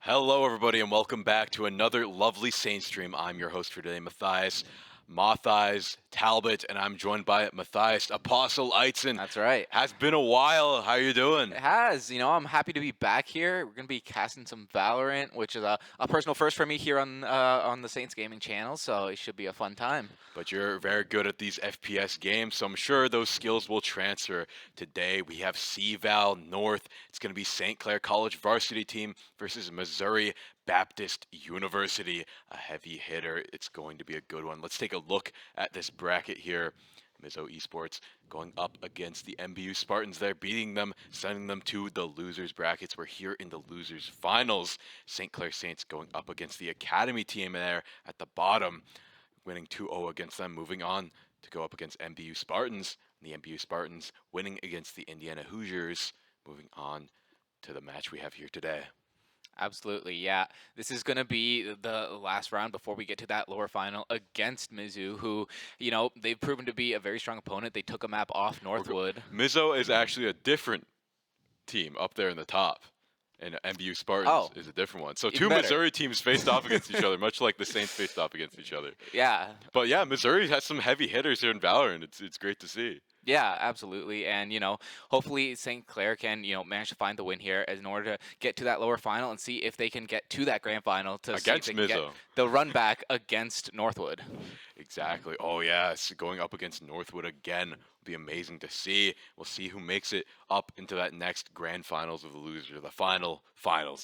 Hello, everybody, and welcome back to another lovely Saints stream. I'm your host for today, Matthias Talbot, and I'm joined by Matthias Apostle Eitzen. That's right. Has been a while. How you doing? It has. I'm happy to be back here. We're going to be casting some Valorant, which is a personal first for me here on the Saints Gaming channel, so it should be a fun time. But you're very good at these FPS games, so I'm sure those skills will transfer. Today we have cVAL North. It's going to be St. Clair College varsity team versus Missouri Baptist University, a heavy hitter. It's going to be a good one. Let's take a look at this bracket here. Mizzo Esports going up against the MBU Spartans there, beating them, sending them to the losers brackets. We're here in the losers finals. St. Clair Saints going up against the Academy team there at the bottom, winning 2-0 against them, moving on to go up against MBU Spartans. And the MBU Spartans winning against the Indiana Hoosiers, moving on to the match we have here today. Absolutely, yeah. This is going to be the last round before we get to that lower final against Mizzou, who, they've proven to be a very strong opponent. They took a map off Northwood. Mizzo is actually a different team up there in the top. And MBU Spartans is a different one. So two Missouri teams faced off against each other, much like the Saints faced off against each other. Yeah. But yeah, Missouri has some heavy hitters here in Valorant. It's great to see. Yeah, absolutely. And, hopefully St. Clair can, manage to find the win here in order to get to that lower final and see if they can get to that grand final to against see if they can Mizzo. Get the run back against Northwood. Exactly. Oh, yes. Going up against Northwood again will be amazing to see. We'll see who makes it up into that next grand finals of the loser, the finals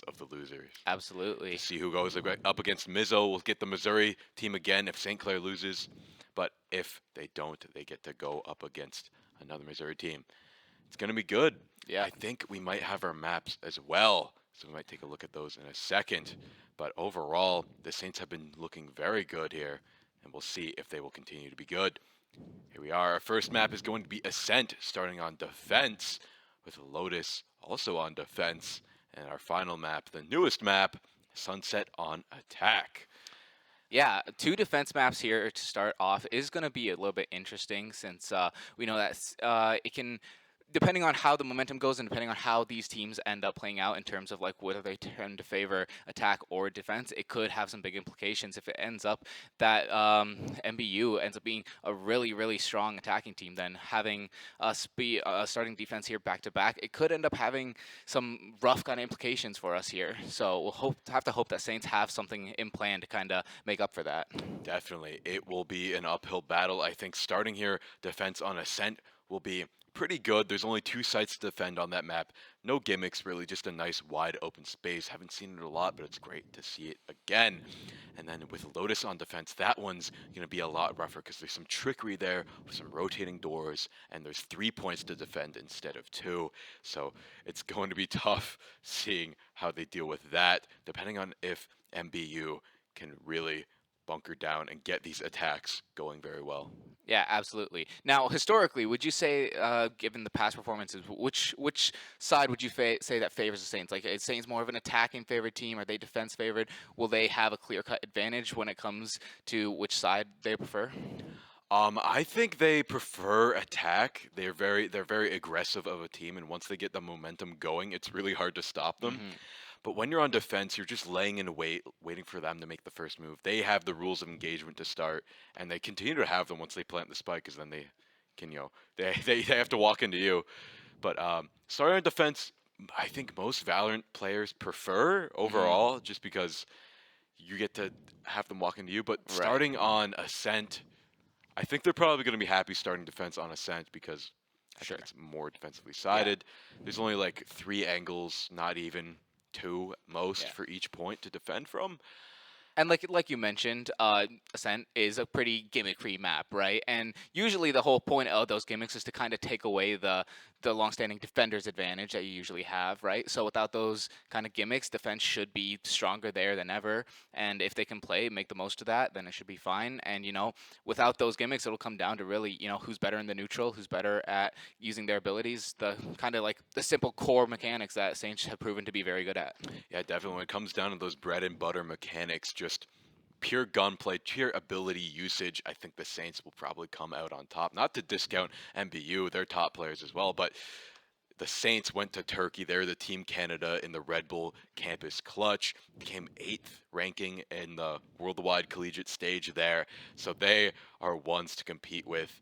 of the losers. Absolutely. To see who goes up against Mizzo. We'll get the Missouri team again if St. Clair loses. But if they don't, they get to go up against another Missouri team. It's going to be good. Yeah. I think we might have our maps as well, so we might take a look at those in a second. But overall, the Saints have been looking very good here, and we'll see if they will continue to be good. Here we are. Our first map is going to be Ascent, starting on defense, with Lotus also on defense. And our final map, the newest map, Sunset on attack. Yeah, two defense maps here to start off is going to be a little bit interesting since we know that it can, depending on how the momentum goes and depending on how these teams end up playing out in terms of like whether they tend to favor attack or defense, it could have some big implications if it ends up that MBU ends up being a really, really strong attacking team. Then having us be starting defense here back to back, it could end up having some rough kind of implications for us here. So we'll have to hope that Saints have something in plan to kind of make up for that. Definitely. It will be an uphill battle. I think starting here, defense on Ascent will be pretty good. There's only two sites to defend on that map. No gimmicks, really, just a nice wide open space. Haven't seen it a lot, but it's great to see it again. And then with Lotus on defense, that one's going to be a lot rougher because there's some trickery there with some rotating doors, and there's 3 points to defend instead of 2. So it's going to be tough seeing how they deal with that, depending on if MBU can really bunker down and get these attacks going very well. Yeah, absolutely. Now, historically, would you say, given the past performances, which side would you say that favors the Saints? Like, is Saints more of an attacking favored team? Are they defense favored? Will they have a clear-cut advantage when it comes to which side they prefer? I think they prefer attack. They're very aggressive of a team, and once they get the momentum going, it's really hard to stop them. Mm-hmm. But when you're on defense, you're just laying in wait, waiting for them to make the first move. They have the rules of engagement to start, and they continue to have them once they plant the spike, because then they can, they have to walk into you. But starting on defense, I think most Valorant players prefer overall, just because you get to have them walk into you. But starting on Ascent, I think they're probably going to be happy starting defense on Ascent because I think it's more defensively sided. Yeah. There's only like 3 angles, not even 2 most for each point to defend from. And like you mentioned, Ascent is a pretty gimmick-free map, right? And usually the whole point of those gimmicks is to kind of take away the long-standing defender's advantage that you usually have, right? So without those kind of gimmicks, defense should be stronger there than ever. And if they can make the most of that, then it should be fine. And, without those gimmicks, it'll come down to really, who's better in the neutral, who's better at using their abilities, the kind of like the simple core mechanics that Saints have proven to be very good at. Yeah, definitely. When it comes down to those bread and butter mechanics, just pure gunplay, pure ability usage, I think the Saints will probably come out on top. Not to discount MBU, they're top players as well, but the Saints went to Turkey. They're the Team Canada in the Red Bull Campus Clutch. Became 8th ranking in the worldwide collegiate stage there. So they are ones to compete with.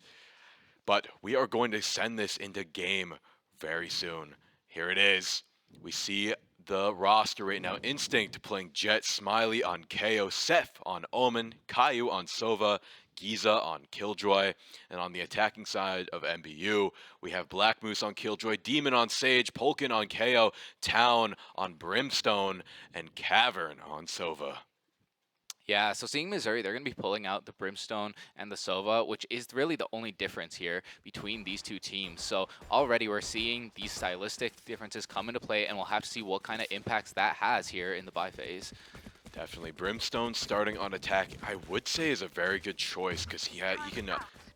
But we are going to send this into game very soon. Here it is. We see the roster right now. Instinct playing Jet, Smiley on KO, Seth on Omen, Caillou on Sova, Giza on Killjoy. And on the attacking side of MBU, we have Black Moose on Killjoy, Demon on Sage, Polkin on KO, Town on Brimstone, and Cavern on Sova. Yeah, so seeing Missouri, they're going to be pulling out the Brimstone and the Sova, which is really the only difference here between these two teams. So already we're seeing these stylistic differences come into play, and we'll have to see what kind of impacts that has here in the bye phase. Definitely. Brimstone starting on attack, I would say, is a very good choice because he can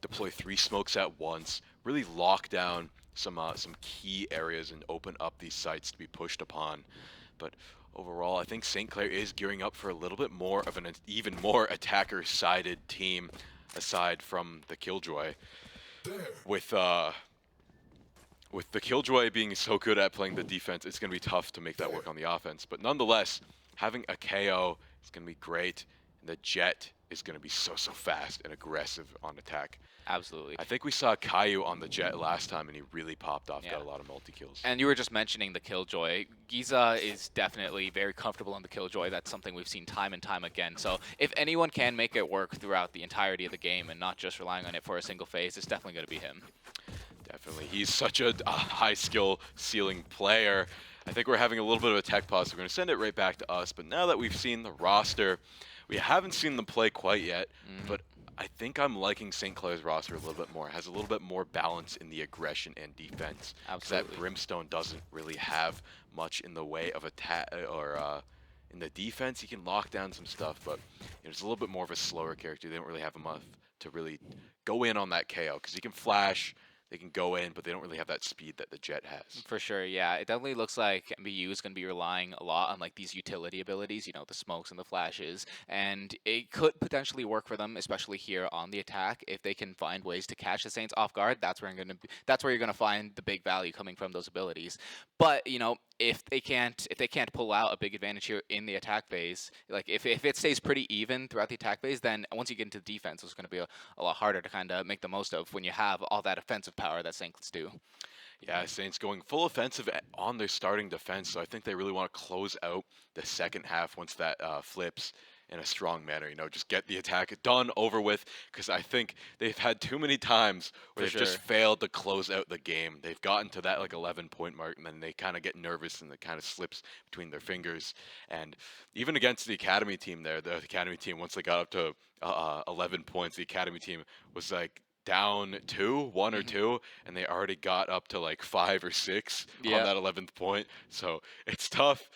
deploy 3 smokes at once, really lock down some key areas and open up these sites to be pushed upon. But overall, I think St. Clair is gearing up for a little bit more of an even more attacker-sided team, aside from the Killjoy. With the Killjoy being so good at playing the defense, it's going to be tough to make that work on the offense. But nonetheless, having a KO is going to be great. And the Jet is going to be so fast and aggressive on attack. Absolutely. I think we saw Caillou on the Jet last time, and he really popped off, Yeah. got a lot of multi-kills. And you were just mentioning the Killjoy. Giza is definitely very comfortable on the Killjoy. That's something we've seen time and time again. So if anyone can make it work throughout the entirety of the game and not just relying on it for a single phase, it's definitely going to be him. Definitely. He's such a high skill ceiling player. I think we're having a little bit of a tech pause. We're going to send it right back to us. But now that we've seen the roster, we haven't seen them play quite yet. But I think I'm liking St. Clair's roster a little bit more. It has a little bit more balance in the aggression and defense. Absolutely. That Brimstone doesn't really have much in the way of attack or in the defense. He can lock down some stuff, but it's a little bit more of a slower character. They don't really have enough to really go in on that KO because he can flash. They can go in, but they don't really have that speed that the Jet has. For sure, yeah. It definitely looks like MBU is going to be relying a lot on like these utility abilities, you know, the smokes and the flashes, and it could potentially work for them, especially here on the attack. If they can find ways to catch the Saints off guard, that's where you're going to find the big value coming from those abilities. But you know, if they can't pull out a big advantage here in the attack phase, like if it stays pretty even throughout the attack phase, then once you get into defense, it's going to be a lot harder to kind of make the most of when you have all that offensive power that Saints do. Yeah, Saints going full offensive on their starting defense, so I think they really want to close out the second half once that flips in a strong manner. You know, just get the attack done, over with, because I think they've had too many times where they've just failed to close out the game. They've gotten to that like 11-point mark, and then they kind of get nervous, and it kind of slips between their fingers. And even against the Academy team there, the Academy team, once they got up to 11 points, the Academy team was like down 1 or 2, and they already got up to like 5 or 6 on that 11th point. So it's tough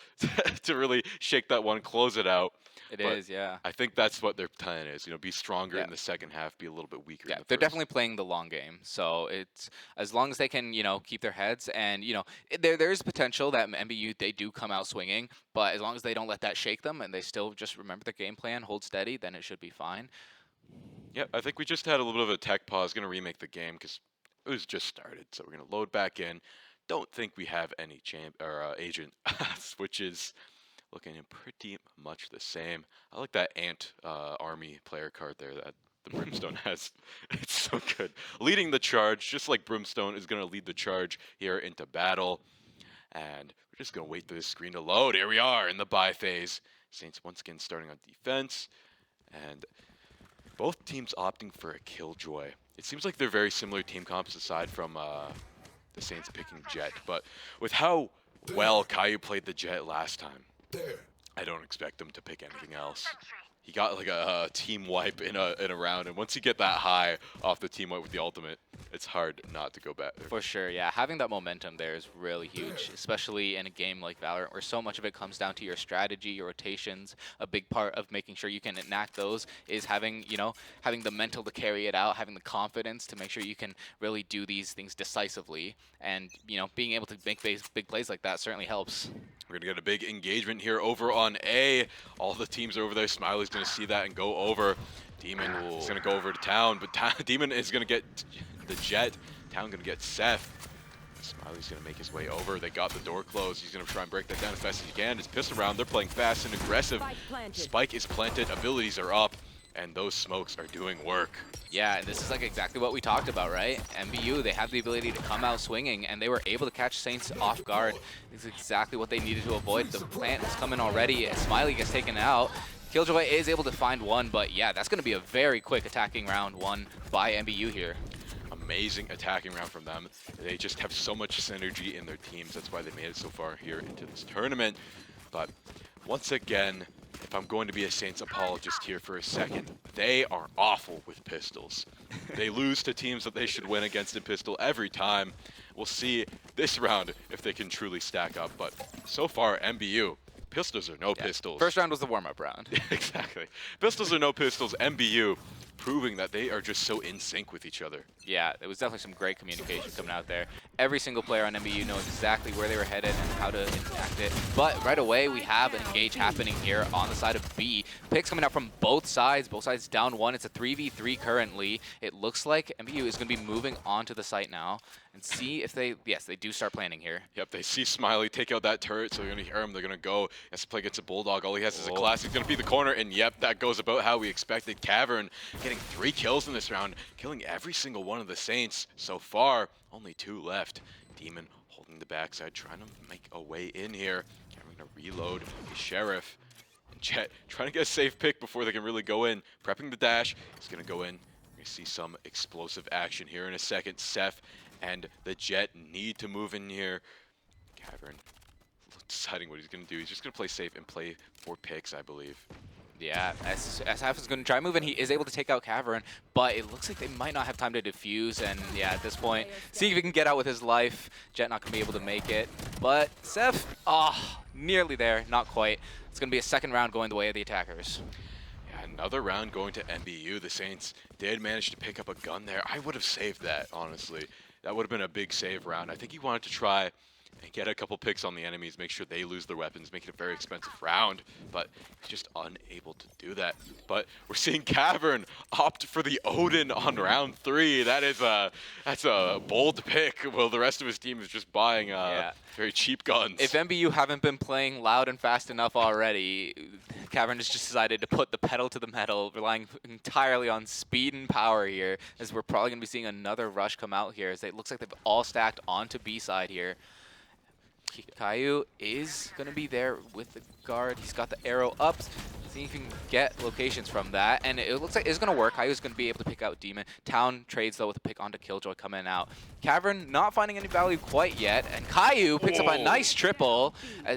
to really shake that one, close it out. It is, yeah. I think that's what their plan is. You know, be stronger in the second half, be a little bit weaker. Yeah, in the they're first. definitely playing the long game. So it's as long as they can, you know, keep their heads, and you know, there is potential that MBU they do come out swinging, but as long as they don't let that shake them and they still just remember their game plan, hold steady, then it should be fine. Yeah, I think we just had a little bit of a tech pause. Going to remake the game because it was just started. So we're going to load back in. Don't think we have any agent switches. Looking pretty much the same. I like that Ant Army player card there that the Brimstone has. It's so good. Leading the charge, just like Brimstone is going to lead the charge here into battle. And we're just going to wait for this screen to load. Here we are in the bye phase. Saints once again starting on defense. And both teams opting for a Killjoy. It seems like they're very similar team comps aside from the Saints picking Jet. But with how well Caillou played the Jet last time, I don't expect them to pick anything else. He got like a team wipe in a round, and once you get that high off the team wipe with the ultimate, it's hard not to go back. For sure, yeah. Having that momentum there is really huge, especially in a game like Valorant, where so much of it comes down to your strategy, your rotations. A big part of making sure you can enact those is having, you know, having the mental to carry it out, having the confidence to make sure you can really do these things decisively, and you know, being able to make big plays like that certainly helps. We're gonna get a big engagement here over on A. All the teams are over there. Smiley's gonna see that and go over. Demon is gonna go over to Town, but Demon is gonna get the Jet. Town gonna get Seth. Smiley's going to make his way over. They got the door closed. He's going to try and break that down as fast as he can. His pistol round, they're playing fast and aggressive. Spike is planted, abilities are up, and those smokes are doing work. Yeah, and this is like exactly what we talked about, right? MBU, they have the ability to come out swinging, and they were able to catch Saints off guard. This is exactly what they needed to avoid. The plant is coming already, and Smiley gets taken out. Killjoy is able to find one, but yeah, that's going to be a very quick attacking round one by MBU here. Amazing attacking round from them. They just have so much synergy in their teams. That's why they made it so far here into this tournament. But once again, if I'm going to be a Saints apologist here for a second, they are awful with pistols. They lose to teams that they should win against in pistol every time. We'll see this round if they can truly stack up. But so far, MBU, pistols or no pistols. First round was the warm-up round. Exactly. Pistols or no pistols, MBU proving that they are just so in sync with each other. Yeah, there was definitely some great communication coming out there. Every single player on MBU knows exactly where they were headed and how to impact it. But right away, we have an engage happening here on the side of B. Picks coming out from both sides down one. It's a 3v3 currently. It looks like MBU is going to be moving onto the site now and see if they, yes, they do start planning here. Yep, they see Smiley take out that turret, so they're going to hear him. They're going to go. Has to play against a Bulldog. All he has is a classic. He's going to be the corner, and yep, that goes about how we expected. Cavern getting 3 kills in this round, killing every single one of the Saints so far. Only 2 left. Demon holding the backside, trying to make a way in here. Cavern going to reload the Sheriff. And Jet trying to get a safe pick before they can really go in. Prepping the dash. He's going to go in. We're going to see some explosive action here in a second. Seth and the Jet need to move in here. Cavern deciding what he's going to do. He's just going to play safe and play for picks, I believe. Yeah, SF is going to try move, and he is able to take out Cavern, but it looks like they might not have time to defuse, and yeah, at this point, see if he can get out with his life. Jet not going to be able to make it, but Seth, nearly there, not quite. It's going to be a second round going the way of the attackers. Yeah, another round going to MBU. The Saints did manage to pick up a gun there. I would have saved that, honestly. That would have been a big save round. I think he wanted to try and get a couple picks on the enemies, make sure they lose their weapons, make it a very expensive round, but he's just unable to do that. But we're seeing Cavern opt for the Odin on round 3. That's a bold pick, while the rest of his team is just buying very cheap guns. If MBU haven't been playing loud and fast enough already, Cavern has just decided to put the pedal to the metal, relying entirely on speed and power here, as we're probably going to be seeing another rush come out here, as it looks like they've all stacked onto B side here. Caillou is going to be there with the guard. He's got the arrow up. See if he can get locations from that. And it looks like it's going to work. Caillou's going to be able to pick out Demon. Town trades, though, with a pick onto Killjoy coming out. Cavern not finding any value quite yet. And Caillou picks up a nice triple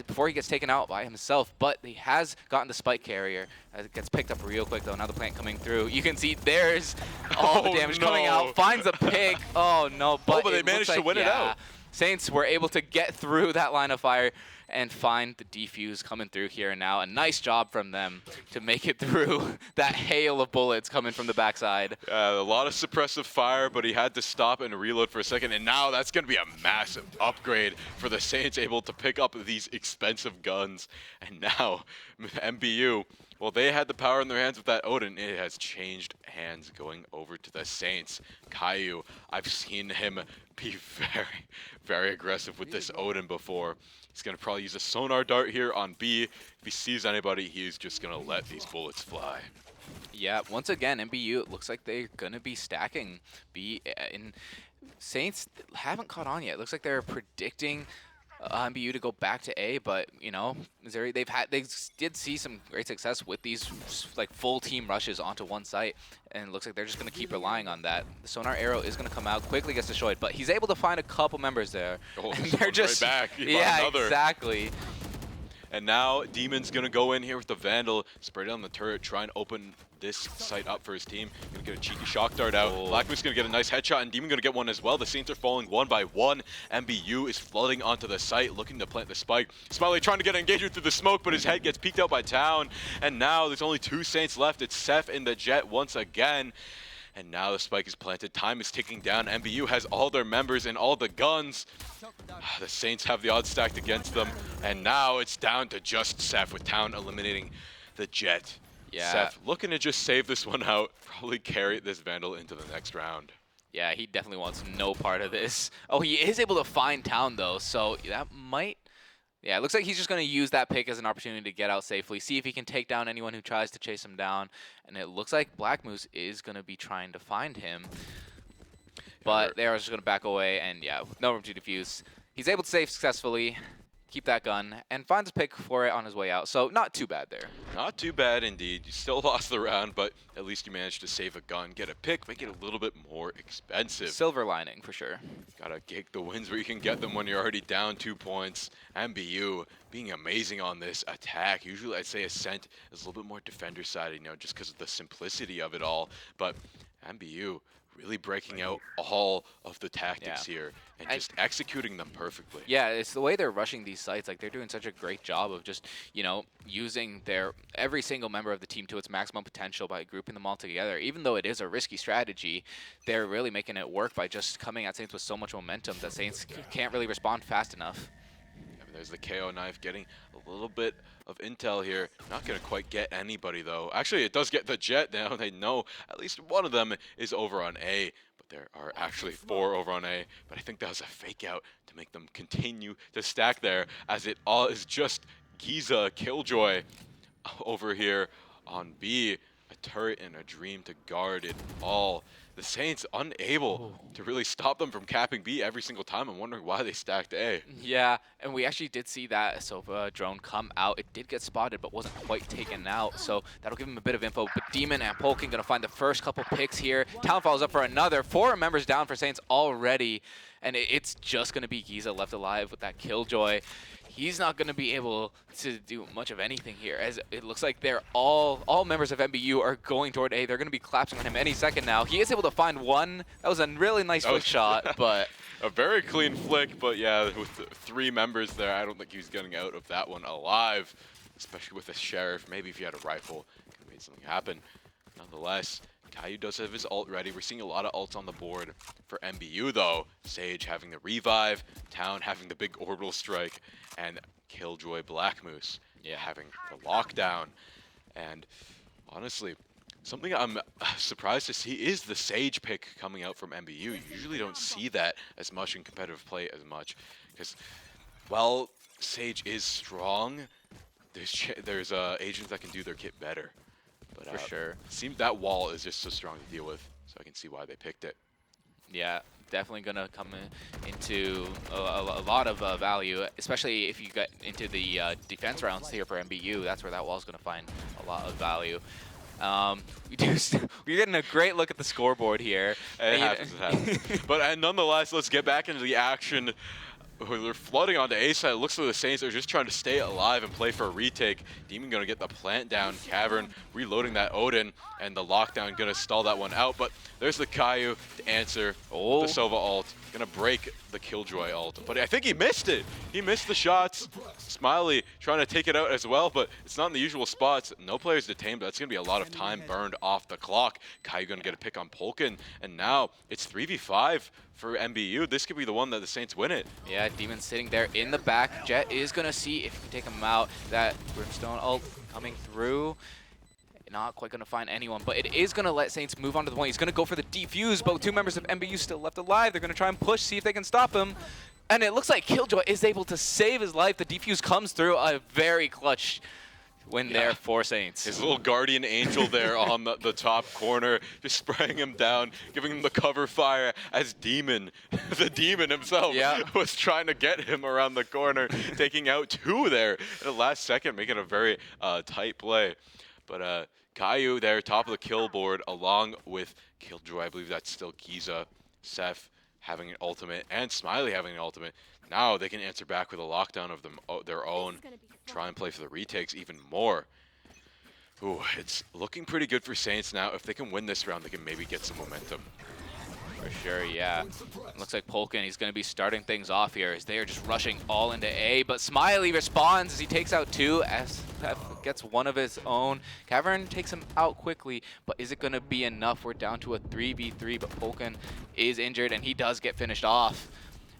before he gets taken out by himself. But he has gotten the spike carrier. As it gets picked up real quick, though. Now the plant coming through. You can see there's all the damage coming out. Finds a pick. Oh, no. But they managed to win it out. Saints were able to get through that line of fire and find the defuse coming through here and now. A nice job from them to make it through that hail of bullets coming from the backside. A lot of suppressive fire, but he had to stop and reload for a second, and now that's going to be a massive upgrade for the Saints, able to pick up these expensive guns. And now MBU, well, they had the power in their hands with that Odin. It has changed hands going over to the Saints. Caillou, I've seen him be very, very aggressive with this Odin before. He's going to probably use a sonar dart here on B. If he sees anybody, he's just going to let these bullets fly. Yeah, once again, MBU, it looks like they're going to be stacking B. In Saints haven't caught on yet. It looks like they're predicting MBU to go back to A, but you know, Missouri, they did see some great success with these like full team rushes onto one site, and it looks like they're just going to keep relying on that. The sonar arrow is going to come out, quickly gets destroyed, but he's able to find a couple members there. Oh, and they're just right back. Yeah, exactly. And now Demon's going to go in here with the Vandal, spray down the turret, try and open this site up for his team. Going to get a cheeky shock dart out. Blackmoon's going to get a nice headshot, and Demon going to get one as well. The Saints are falling one by one. MBU is flooding onto the site, looking to plant the spike. Smiley trying to get an engagement through the smoke, but his head gets peeked out by Town. And now there's only 2 Saints left. It's Seth and the Jet once again. And now the spike is planted. Time is ticking down. MBU has all their members and all the guns. The Saints have the odds stacked against them. And now it's down to just Seth, with Town eliminating the Jet. Yeah. Seth looking to just save this one out, probably carry this Vandal into the next round. Yeah, he definitely wants no part of this. Oh, he is able to find Town, though, so that might... Yeah, it looks like he's just going to use that pick as an opportunity to get out safely, see if he can take down anyone who tries to chase him down. And it looks like Black Moose is going to be trying to find him. But they're just going to back away, and yeah, no room to defuse. He's able to save successfully, keep that gun, and finds a pick for it on his way out. So not too bad there. Not too bad indeed. You still lost the round, but at least you managed to save a gun, get a pick, make it a little bit more expensive. Silver lining, for sure. Gotta take the wins where you can get them when you're already down 2 points. MBU being amazing on this attack. Usually I'd say Ascent is a little bit more defender-sided, just because of the simplicity of it all. But MBU really breaking out all of the tactics here and just executing them perfectly. Yeah, it's the way they're rushing these sites. Like, they're doing such a great job of just, using every single member of the team to its maximum potential by grouping them all together. Even though it is a risky strategy, they're really making it work by just coming at Saints with so much momentum that Saints can't really respond fast enough. There's the KO knife getting a little bit of intel here. Not going to quite get anybody, though. Actually, it does get the Jet now. They know at least one of them is over on A, but there are actually 4 over on A. But I think that was a fake out to make them continue to stack there, as it all is just Giza Killjoy over here on B. A turret and a dream to guard it all. The Saints unable to really stop them from capping B every single time. I'm wondering why they stacked A. Yeah, and we actually did see that Sova drone come out. It did get spotted, but wasn't quite taken out, so that'll give him a bit of info. But Demon and Polkin gonna find the first couple picks here. Town follows up for another. 4 members down for Saints already, and it's just gonna be Giza left alive with that Killjoy. He's not going to be able to do much of anything here, as it looks like they're all members of MBU are going toward A. They're going to be collapsing on him any second now. He is able to find one. That was a really nice flick shot, but... A very clean flick, but yeah, with 3 members there, I don't think he was getting out of that one alive, especially with a Sheriff. Maybe if he had a rifle, could have made something happen. Nonetheless, Caillou does have his ult ready. We're seeing a lot of ults on the board for MBU, though. Sage having the revive, Town having the big orbital strike, and Killjoy Black Moose having the lockdown. And honestly, something I'm surprised to see is the Sage pick coming out from MBU. You usually don't see that as much in competitive play as much, because while Sage is strong, there's agents that can do their kit better. But for sure. Seems that wall is just so strong to deal with, so I can see why they picked it. Yeah, definitely going to come into a lot of value, especially if you get into the defense rounds here for MBU. That's where that wall is going to find a lot of value. We're getting a great look at the scoreboard here. It happens. But nonetheless, let's get back into the action. They're flooding onto A side. It looks like the Saints are just trying to stay alive and play for a retake. Demon going to get the plant down. Cavern reloading that Odin, and the lockdown going to stall that one out. But there's the Caillou to answer the Sova ult. Going to break the Killjoy ult. But I think he missed it. He missed the shots. Smiley trying to take it out as well, but it's not in the usual spots. No players detained, but that's going to be a lot of time burned off the clock. Caillou going to get a pick on Polkin, and now it's 3v5 for MBU. This could be the one that the Saints win it. Yeah, Demon sitting there in the back. Jet is going to see if he can take him out. That Brimstone ult coming through. Not quite going to find anyone, but it is going to let Saints move on to the point. He's going to go for the defuse, but 2 members of MBU still left alive. They're going to try and push, see if they can stop him. And it looks like Killjoy is able to save his life. The defuse comes through, a very clutch win there for Saints. His little guardian angel there on the top corner, just spraying him down, giving him the cover fire as Demon, the Demon himself, was trying to get him around the corner, taking out 2 there in the last second, making a very tight play. But Caillou there, top of the kill board, along with Killjoy. I believe that's still Giza, Seth having an ultimate, and Smiley having an ultimate. Now they can answer back with a lockdown of their own, try and play for the retakes even more. Ooh, it's looking pretty good for Saints now. If they can win this round, they can maybe get some momentum. For sure, yeah. Looks like Polkin, he's going to be starting things off here as they are just rushing all into A, but Smiley responds as he takes out 2. SF gets one of his own. Cavern takes him out quickly, but is it going to be enough? We're down to a 3v3, but Polkin is injured, and he does get finished off.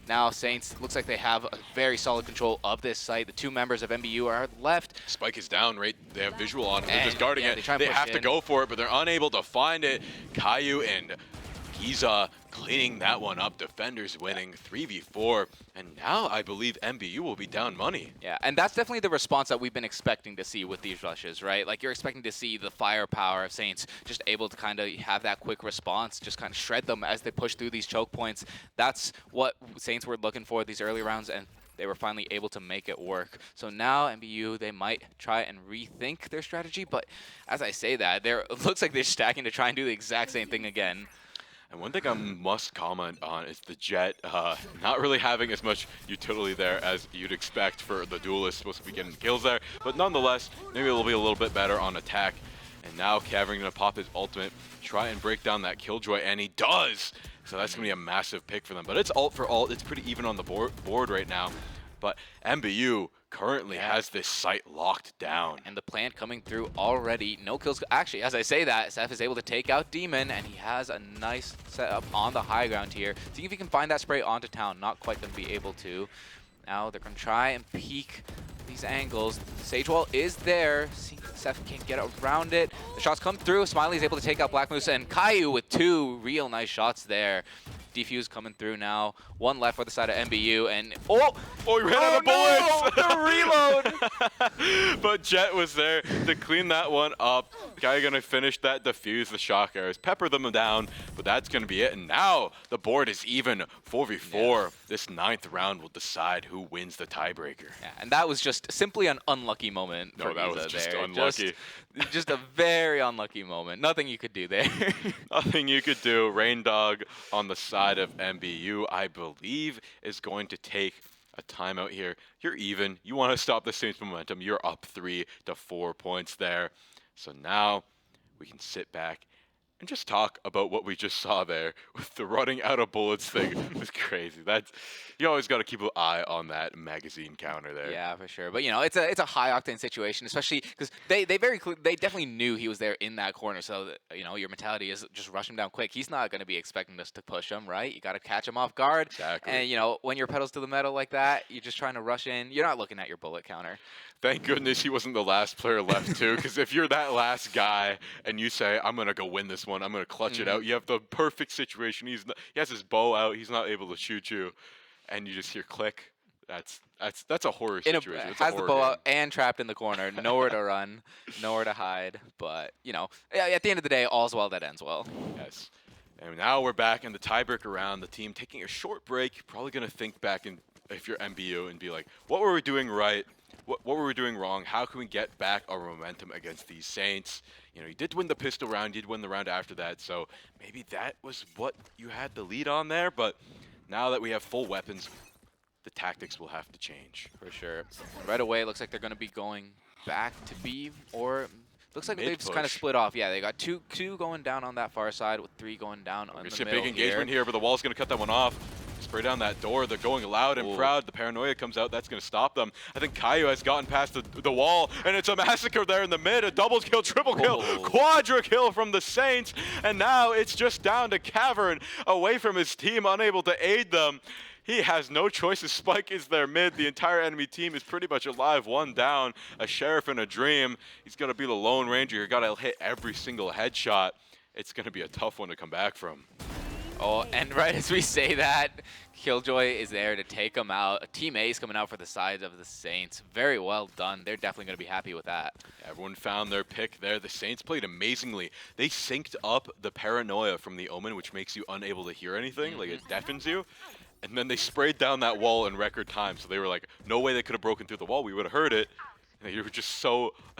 Now Saints, looks like they have a very solid control of this site. The 2 members of MBU are left. Spike is down, right? They have visual on it. They're just guarding it. They have to go for it, but they're unable to find it. Caillou and Giza cleaning that one up. Defenders winning 3v4. And now I believe MBU will be down money. Yeah, and that's definitely the response that we've been expecting to see with these rushes, right? Like, you're expecting to see the firepower of Saints just able to kind of have that quick response, just kind of shred them as they push through these choke points. That's what Saints were looking for these early rounds, and they were finally able to make it work. So now MBU, they might try and rethink their strategy, but as I say that, it looks like they're stacking to try and do the exact same thing again. And one thing I must comment on is the Jet not really having as much utility there as you'd expect for the duelist supposed to be getting kills there. But nonetheless, maybe it'll be a little bit better on attack. And now Cavern gonna pop his ultimate, try and break down that Killjoy, and he does! So that's gonna be a massive pick for them. But it's ult for ult, it's pretty even on the board right now. But MBU currently has this site locked down. And the plant coming through already. No kills. Actually, as I say that, Seth is able to take out Demon, and he has a nice setup on the high ground here. See if he can find that spray onto town. Not quite going to be able to. Now they're going to try and peek these angles. Sage Wall is there. See if Seth can get around it. The shots come through. Smiley is able to take out Black Moose, and Caillou with 2 real nice shots there. Defuse coming through now. One left for the side of MBU, and he ran out of bullets! No, the reload! But Jet was there to clean that one up. Guy gonna finish that, defuse the shock arrows, pepper them down, but that's gonna be it. And now the board is even 4v4. Yeah. This 9th round will decide who wins the tiebreaker. Yeah, and that was just simply an unlucky moment for that Iza was just there. unlucky. Just a very unlucky moment. Nothing you could do there. Nothing you could do. Rain Dog on the side of MBU, I believe, is going to take a timeout here. You're even. You want to stop the Saints momentum. You're up 3 to 4 points there. So now we can sit back and just talk about what we just saw there with the running out of bullets thing. It was crazy. You always got to keep an eye on that magazine counter there. Yeah, for sure. But it's a high octane situation, especially because they definitely knew he was there in that corner. So that, your mentality is just rush him down quick. He's not going to be expecting us to push him, right? You got to catch him off guard. Exactly. And when you're pedals to the metal like that, you're just trying to rush in. You're not looking at your bullet counter. Thank goodness he wasn't the last player left too, because if you're that last guy and you say, I'm going to go win this one, I'm going to clutch it out, you have the perfect situation. He has his bow out, he's not able to shoot you, and you just hear click. That's a horror situation. Has the bow out and trapped in the corner, nowhere to run, nowhere to hide. But, at the end of the day, all's well that ends well. Yes. And now we're back in the tiebreaker round, the team taking a short break, probably going to think back if you're MBU and be like, what were we doing right? What were we doing wrong? How can we get back our momentum against these Saints? You did win the pistol round, you did win the round after that, so maybe that was what you had the lead on there, but now that we have full weapons, the tactics will have to change. For sure. Right away, it looks like they're going to be going back to B, or looks like they've just kind of split off. Yeah, they got two going down on that far side with 3 going down on the middle. Big engagement here, but the wall's going to cut that one off. Spray down that door. They're going loud and proud. The paranoia comes out. That's going to stop them. I think Caillou has gotten past the wall, and it's a massacre there in the mid. A double kill, triple kill, quadra kill from the Saints. And now it's just down to Cavern, away from his team, unable to aid them. He has no choices. Spike is their mid. The entire enemy team is pretty much alive. 1 down. A Sheriff in a dream. He's going to be the Lone Ranger. You got to hit every single headshot. It's going to be a tough one to come back from. Oh, and right as we say that, Killjoy is there to take him out. Team A is coming out for the side of the Saints. Very well done. They're definitely going to be happy with that. Everyone found their pick there. The Saints played amazingly. They synced up the paranoia from the Omen, which makes you unable to hear anything. Like, it deafens you. And then they sprayed down that wall in record time. So they were like, no way they could have broken through the wall. We would have heard it. And they were just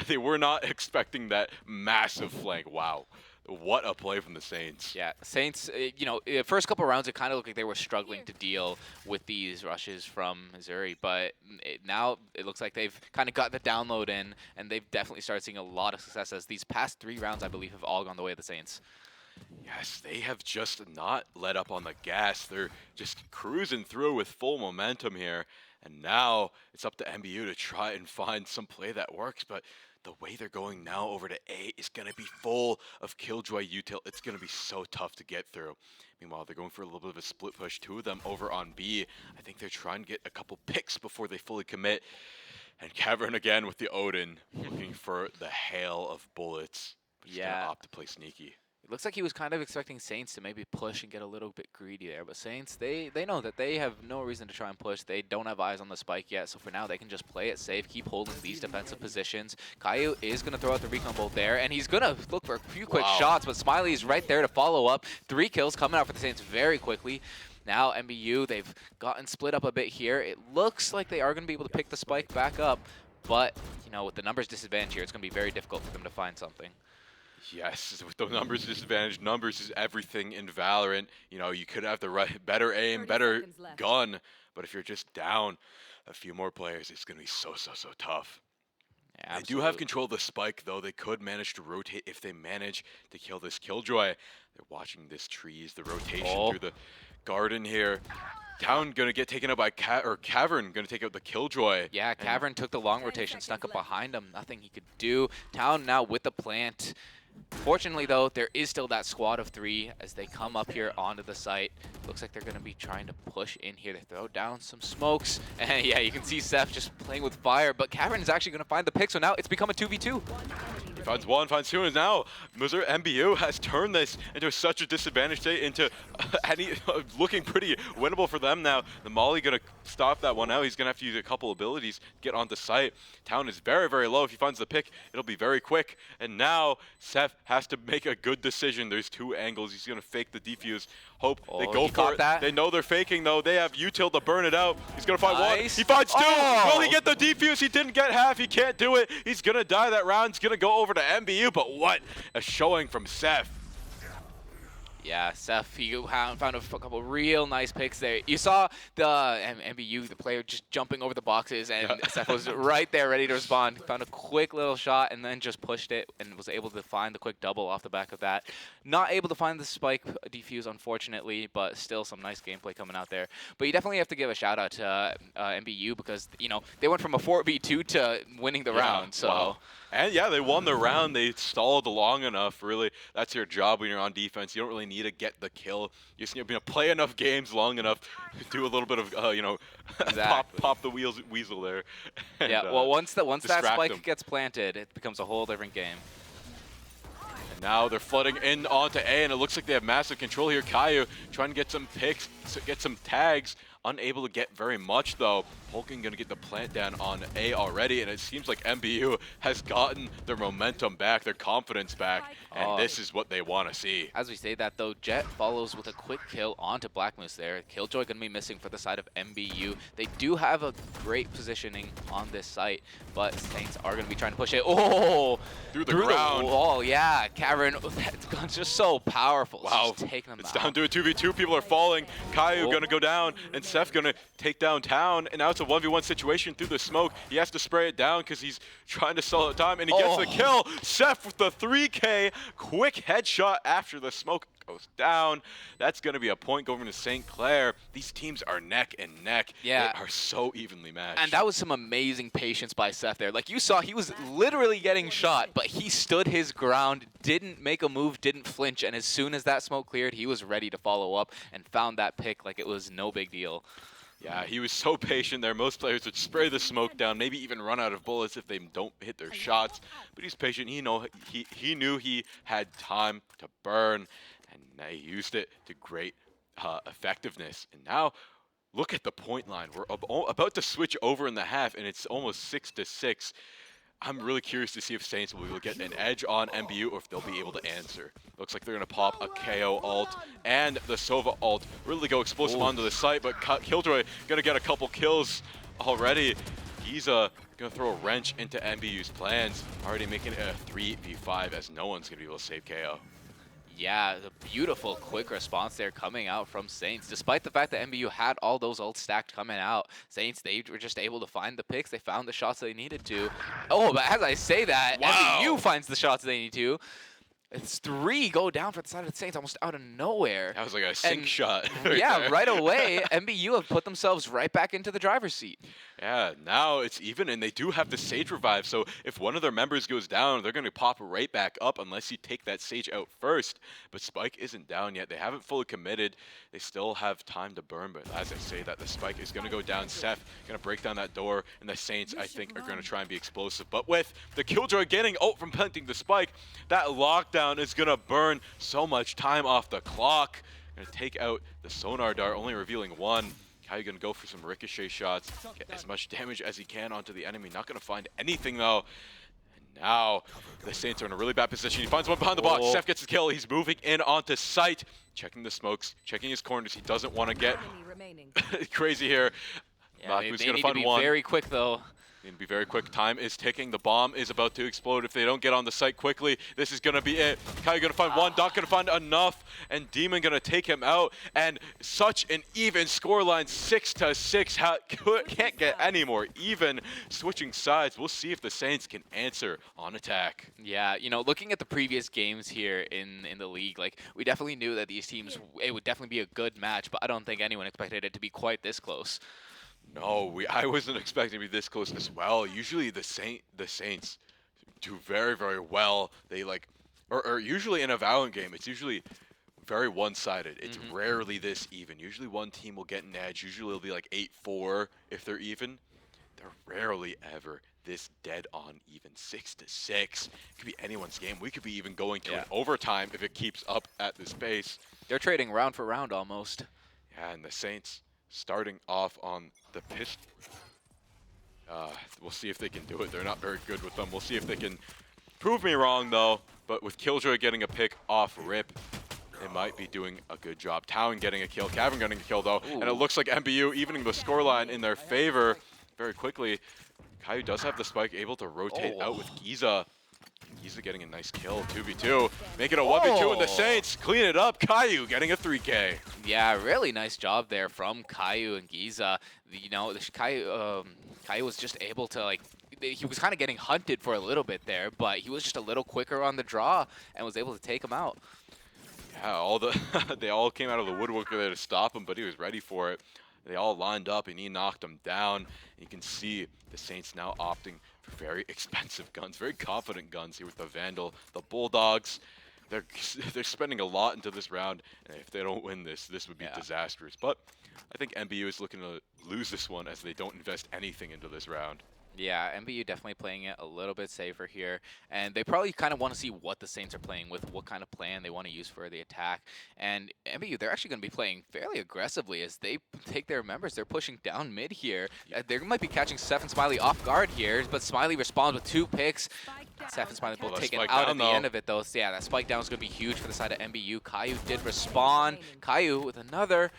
they were not expecting that massive flank. Wow. What a play from the Saints. Yeah, Saints, the first couple rounds, it kind of looked like they were struggling to deal with these rushes from Missouri, but now it looks like they've kind of got the download in, and they've definitely started seeing a lot of success as these past 3 rounds, I believe, have all gone the way of the Saints. Yes, they have just not let up on the gas. They're just cruising through with full momentum here, and now it's up to MBU to try and find some play that works, but the way they're going now over to A is going to be full of Killjoy util. It's going to be so tough to get through. Meanwhile, they're going for a little bit of a split push. 2 of them over on B. I think they're trying to get a couple picks before they fully commit. And Cavern again with the Odin, looking for the hail of bullets. But he's going to opt to play sneaky. It looks like he was kind of expecting Saints to maybe push and get a little bit greedy there, but Saints, they know that they have no reason to try and push. They don't have eyes on the spike yet, so for now they can just play it safe, keep holding these defensive positions. Caillou is going to throw out the recon bolt there, and he's going to look for a few quick shots, but Smiley is right there to follow up. 3 kills coming out for the Saints very quickly. Now MBU, they've gotten split up a bit here. It looks like they are going to be able to pick the spike back up, but you know, with the numbers disadvantage here, it's going to be very difficult for them to find something. Yes, with the numbers disadvantage, numbers is everything in Valorant. You know, you could have the better aim, better gun, but if you're just down a few more players, it's going to be so tough. Yeah, they do have control of the spike, though. They could manage to rotate if they manage to kill this Killjoy. They're watching this trees, the rotation through the garden here. Town gonna get taken out by Cavern gonna take out the Killjoy. Yeah, Cavern took the long rotation, snuck up behind him. Nothing he could do. Town now with the plant. Fortunately, though, there is still that squad of 3 as they come up here onto the site. Looks like they're going to be trying to push in here. They throw down some smokes. And yeah, you can see Seth just playing with fire. But Cavern is actually going to find the pick. So now it's become a 2v2. He finds one, finds two, and now Missouri MBU has turned this into such a disadvantage state into looking pretty winnable for them now. The Molly going to stop that one out. He's going to have to use a couple abilities to get onto site. Town is very low. If he finds the pick, it'll be very quick. And now Seth has to make a good decision. There's 2 angles. He's going to fake the defuse. Hope they go for it. That. They know they're faking, though. They have util to burn it out. He's going to find one. He finds 2. Will he get the defuse? He didn't get half. He can't do it. He's going to die that round. He's going to go over to MBU, but what a showing from Seth. Yeah, Seth, he found a couple real nice picks there. You saw the MBU, the player, just jumping over the boxes, and Seth was right there ready to respond. Found a quick little shot and then just pushed it and was able to find the quick double off the back of that. Not able to find the spike defuse, unfortunately, but still some nice gameplay coming out there. But you definitely have to give a shout out to MBU because, you know, they went from a 4v2 to winning the round. So. Wow. And yeah, they won the round. They stalled long enough. Really, that's your job when you're on defense. You don't really need to get the kill. You just need to play enough games long enough to do a little bit of, you know, pop the weasel there. And, yeah. Well, once that spike gets planted, it becomes a whole different game. And now they're flooding in onto A, and it looks like they have massive control here. Caillou trying to get some picks, get some tags. Unable to get very much, though. Polkin going to get the plant down on A already, and it seems like MBU has gotten their momentum back, their confidence back, and this is what they want to see. As we say that, though, Jet follows with a quick kill onto Black Moose there. Killjoy going to be missing for the side of MBU. They do have a great positioning on this site, but Saints are going to be trying to push it. Oh! Through the ground. The wall, yeah. Cavern, that gun's just so powerful. Wow. It's taking them it's out. Down to a 2v2. People are falling. Caillou going to go down, and Seth going to take down Town, and now it's a 1v1 situation through the smoke. He has to spray it down because he's trying to sell time, and he gets the kill. Seth with the 3K. Quick headshot after the smoke goes down. That's going to be a point going to St. Clair. These teams are neck and neck. Yeah. They are so evenly matched. And that was some amazing patience by Seth there. Like you saw, he was literally getting shot, but he stood his ground, didn't make a move, didn't flinch, and as soon as that smoke cleared, he was ready to follow up and found that pick like it was no big deal. Yeah, he was so patient there. Most players would spray the smoke down, maybe even run out of bullets if they don't hit their shots. But he's patient. He knew he had time to burn, and he used it to great effectiveness. And now, look at the point line. We're about to switch over in the half, and it's almost 6-6. I'm really curious to see if Saints will be able to get an edge on MBU or if they'll be able to answer. Looks like they're going to pop a KO ult and the Sova ult. Really go explosive onto the site, but Killjoy going to get a couple kills already. He's going to throw a wrench into MBU's plans, already making it a 3v5 as no one's going to be able to save KO. Yeah, the beautiful quick response there coming out from Saints. Despite the fact that MBU had all those ults stacked coming out, Saints, they were just able to find the picks. They found the shots they needed to. Oh, but as I say that, MBU finds the shots they need to. It's 3 go down for the side of the Saints almost out of nowhere. That was like a sink shot. Yeah, right away, MBU have put themselves right back into the driver's seat. Yeah, now it's even, and they do have the Sage revive, so if one of their members goes down, they're going to pop right back up unless you take that Sage out first. But Spike isn't down yet. They haven't fully committed. They still have time to burn, but as I say that, the Spike is going to go down. Seth going to break down that door, and the Saints, I think, are going to try and be explosive. But with the Killjoy getting ult from planting the Spike, that lockdown cooldown is gonna burn so much time off the clock. Gonna take out the sonar dart, only revealing one. Caillou gonna go for some ricochet shots, get as much damage as he can onto the enemy. Not gonna find anything though. And now the Saints are in a really bad position. He finds one behind the box. Seth gets his kill. He's moving in onto site, checking the smokes, checking his corners. He doesn't want to get crazy here. Yeah, Who's they gonna need find to be one? very quick though. Need to be very quick. Time is ticking. The bomb is about to explode. If they don't get on the site quickly, this is going to be it. Caillou going to find one. Not going to find enough. And Demon going to take him out. And such an even scoreline, 6-6. Can't get any more even. Switching sides. We'll see if the Saints can answer on attack. Yeah, you know, looking at the previous games here in the league, like, we definitely knew that these teams, it would definitely be a good match, but I don't think anyone expected it to be quite this close. No, I wasn't expecting to be this close as well. Usually the Saints do very, very well. They or usually in a Valorant game, it's usually very one-sided. It's rarely this even. Usually one team will get an edge. Usually it'll be like 8-4 if they're even. They're rarely ever this dead on even, 6-6. It could be anyone's game. We could be even going to an overtime if it keeps up at this pace. They're trading round for round almost. Yeah, and the Saints starting off on the pistol. We'll see if they can do it. They're not very good with them. We'll see if they can prove me wrong, though. But with Killjoy getting a pick off rip, they might be doing a good job. Town getting a kill. Cavern getting a kill, though. Ooh. And it looks like MBU evening the scoreline in their favor very quickly. Caillou does have the spike, able to rotate out with Giza. Giza getting a nice kill, 2v2. Make it a 1v2 and the Saints clean it up. Caillou getting a 3K. Yeah, really nice job there from Caillou and Giza. You know, Caillou was just able to, like, he was kind of getting hunted for a little bit there, but he was just a little quicker on the draw and was able to take him out. Yeah, they all came out of the woodwork there to stop him, but he was ready for it. They all lined up and he knocked them down. You can see the Saints now opting for very expensive guns, very confident guns here with the Vandal, the Bulldogs. They're spending a lot into this round, and if they don't win this would be disastrous. But I think MBU is looking to lose this one as they don't invest anything into this round. Yeah, MBU definitely playing it a little bit safer here, and they probably kind of want to see what the Saints are playing with, what kind of plan they want to use for the attack. And MBU, they're actually going to be playing fairly aggressively as they take their members. They're pushing down mid here. They might be catching Seth and Smiley off guard here, but Smiley responds with 2 picks. Seth and Smiley both taken out at the end of it, though. So yeah, that spike down is going to be huge for the side of MBU. Caillou did respond. Caillou with another.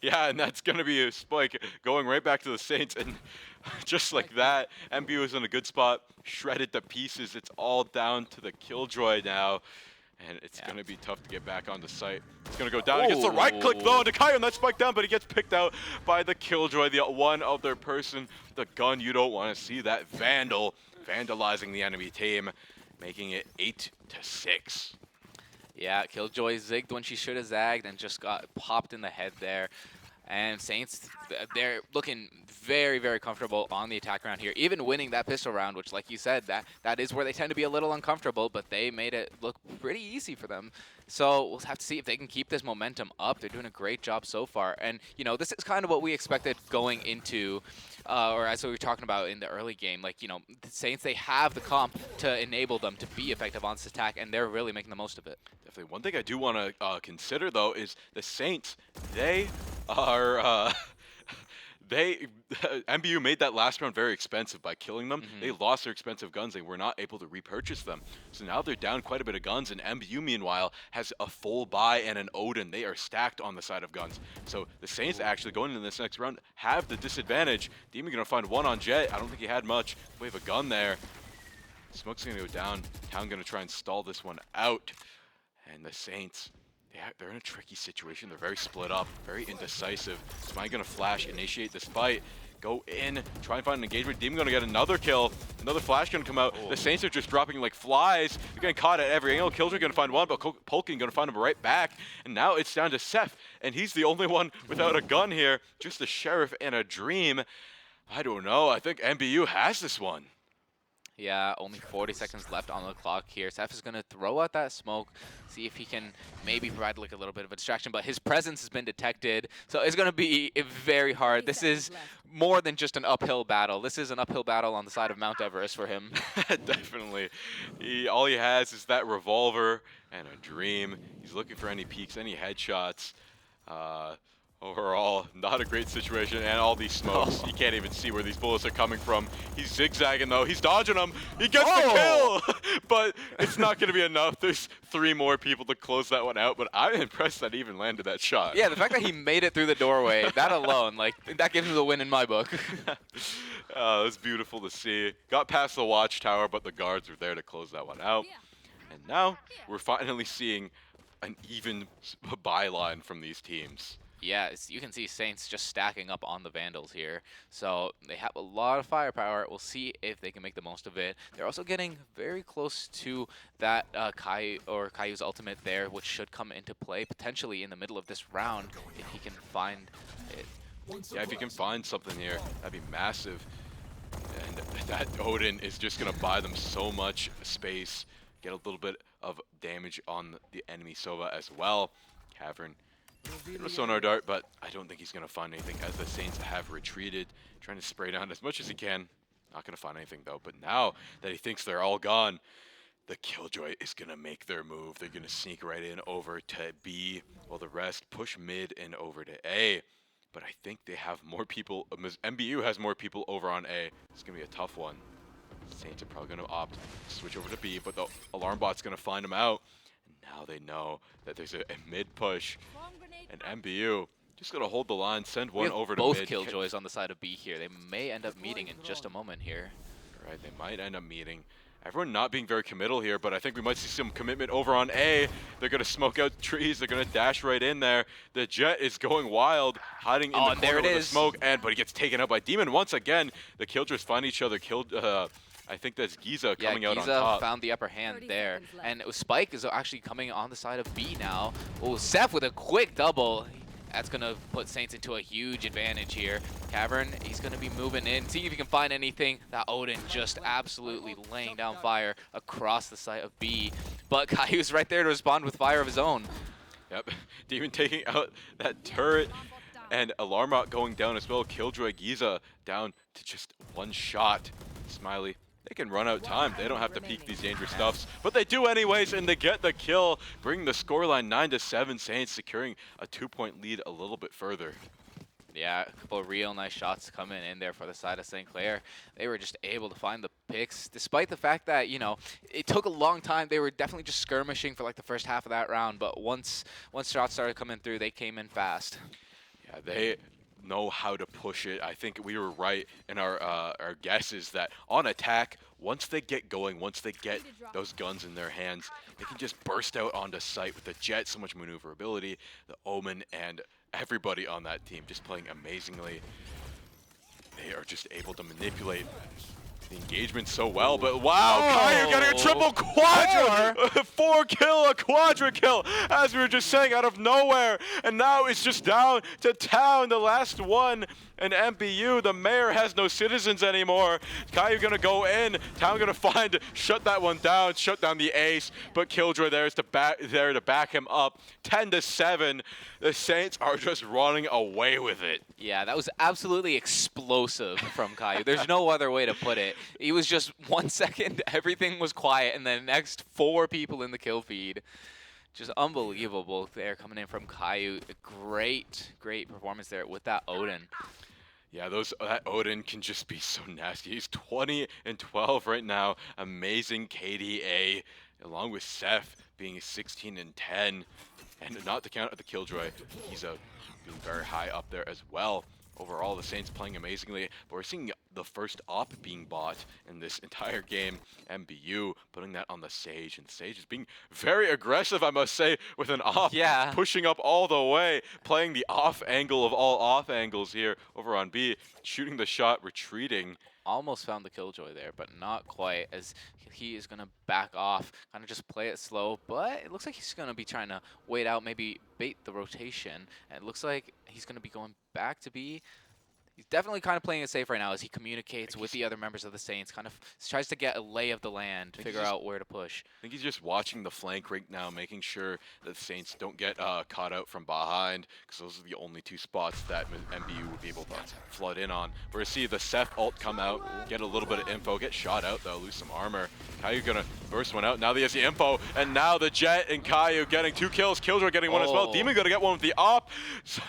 Yeah, and that's going to be a spike going right back to the Saints. And just like that, MBU is in a good spot, shredded to pieces. It's all down to the Killjoy now. And it's going to be tough to get back on the site. It's going to go down. He gets the right click, though, into Caillou, and that spike down, but he gets picked out by the Killjoy, the one other person, the gun you don't want to see, that Vandal, vandalizing the enemy team, making it 8-6. Yeah, Killjoy zigged when she should have zagged and just got popped in the head there. And Saints, they're looking very, very comfortable on the attack round here. Even winning that pistol round, which, like you said, that is where they tend to be a little uncomfortable, but they made it look pretty easy for them. So we'll have to see if they can keep this momentum up. They're doing a great job so far. And, you know, this is kind of what we expected going into, or as we were talking about in the early game. Like, you know, the Saints, they have the comp to enable them to be effective on this attack, and they're really making the most of it. Definitely. One thing I do want to consider, though, is the Saints, they are... MBU made that last round very expensive by killing them. They lost their expensive guns. They were not able to repurchase them. So now they're down quite a bit of guns, and MBU, meanwhile, has a full buy and an Odin. They are stacked on the side of guns. So the Saints actually going into this next round have the disadvantage. Demon going to find one on Jet. I don't think he had much. We have a gun there. Smoke's going to go down. Town going to try and stall this one out. And the Saints... they're in a tricky situation. They're very split up, very indecisive. Smiley gonna flash, initiate this fight, go in, try and find an engagement. Demon gonna get another kill, another flash gonna come out. The Saints are just dropping like flies. They're getting caught at every angle. Killjoy gonna find one, but Polkin gonna find him right back. And now it's down to Seth, and he's the only one without a gun here. Just a sheriff and a dream. I don't know. I think MBU has this one. Yeah, only 40 seconds left on the clock here. Seth is going to throw out that smoke, see if he can maybe provide like a little bit of a distraction, but his presence has been detected, so it's going to be very hard. 30 This seconds is left. more than just an uphill battle. This is an uphill battle on the side of Mount Everest for him. Definitely. All he has is that revolver and a dream. He's looking for any peeks, any headshots. Uh, Overall, not a great situation, and all these smokes. You Oh. can't even see where these bullets are coming from. He's zigzagging though. He's dodging them. He gets Oh! the kill, but it's not going to be enough. There's 3 more people to close that one out, but I'm impressed that he even landed that shot. Yeah, the fact that he made it through the doorway, that alone, like, that gives him the win in my book. It's beautiful to see. Got past the watchtower, but the guards were there to close that one out. And now we're finally seeing an even byline from these teams. Yeah, you can see Saints just stacking up on the Vandals here. So they have a lot of firepower. We'll see if they can make the most of it. They're also getting very close to that Kaiu's ultimate there, which should come into play potentially in the middle of this round if he can find it. Yeah, if you can find something here, that'd be massive. And that Odin is just going to buy them so much space, get a little bit of damage on the enemy Sova as well. Cavern, a sonar dart, but I don't think he's going to find anything as the Saints have retreated, trying to spray down as much as he can. Not going to find anything though, but now that he thinks they're all gone, the Killjoy is going to make their move. They're going to sneak right in over to B, while the rest push mid and over to A. But I think they have more people. MBU has more people over on A. It's going to be a tough one. Saints are probably going to opt to switch over to B, but the alarm bot's going to find them out. And now they know that there's a mid push. And MBU just going to hold the line, send We one have over to both mid. Killjoys on the side of B here. They may end up meeting in just a moment here. Right, they might end up meeting. Everyone not being very committal here, but I think we might see some commitment over on A. They're going to smoke out trees. They're going to dash right in there. The Jet is going wild, hiding in the and there corner it with the is. smoke, but he gets taken out by Demon once again. The Killjoys find each other. I think that's Giza coming out on Giza top. found the upper hand 30 there. seconds left. And Spike is actually coming on the side of B now. Oh, Seth with a quick double. That's going to put Saints into a huge advantage here. Cavern, he's going to be moving in, seeing if he can find anything. That Odin just absolutely laying down fire across the site of B. But Caillou's right there to respond with fire of his own. Yep, Demon taking out that turret, and Alarmbot going down as well. Killjoy Giza down to just one shot. Smiley, they can run out time. They don't have to peek these dangerous stuffs, but they do anyways, and they get the kill, bringing the scoreline 9-7. Saints securing a 2-point lead a little bit further. Yeah, a couple of real nice shots coming in there for the side of St. Clair. They were just able to find the picks, despite the fact that, you know, it took a long time. They were definitely just skirmishing for like the first half of that round, but once shots started coming through, they came in fast. Yeah, they know how to push it. I think we were right in our guesses that on attack, once they get going, once they get those guns in their hands, they can just burst out onto site with the Jet, so much maneuverability, the Omen, and everybody on that team just playing amazingly. They are just able to manipulate the engagement so well, but wow, Caillou getting a triple quadra, 4 kill, a quadra kill, as we were just saying, out of nowhere, and now it's just down to Town, the last one, and MBU, the mayor has no citizens anymore. Caillou gonna go in, Town gonna shut that one down, shut down the ace, but Killjoy there to back him up, 10-7. The Saints are just running away with it. Yeah, that was absolutely explosive from Caillou. There's no other way to put it. He was just 1 second, everything was quiet, and the next 4 people in the kill feed. Just unbelievable there coming in from Caillou. Great performance there with that Odin. Yeah, that Odin can just be so nasty. He's 20-12 right now. Amazing KDA, along with Seth being 16-10. And not to count the Killjoy, he's being very high up there as well. Overall, the Saints playing amazingly, but we're seeing the first op being bought in this entire game. MBU putting that on the Sage, and Sage is being very aggressive, I must say, with an op, Yeah. pushing up all the way, playing the off angle of all off angles here over on B, shooting the shot, retreating. Almost found the Killjoy there, but not quite, as he is going to back off, kind of just play it slow, but it looks like he's going to be trying to wait out, maybe bait the rotation, and it looks like he's going to be going back to B. He's definitely kind of playing it safe right now as he I communicates think with he's, the other members of the Saints, kind of tries to get a lay of the land, I think he's figure just out where to push. I think he's just watching the flank right now, making sure that the Saints don't get caught out from behind, because those are the only two spots that MBU would be able to flood in on. We're going to see the Seth ult come out, get a little bit of info, get shot out though, lose some armor. Caillou going to burst one out, now he has the info, and now the Jet and Caillou getting 2 kills, Killjoy getting one as well. Demon going to get one with the op. So,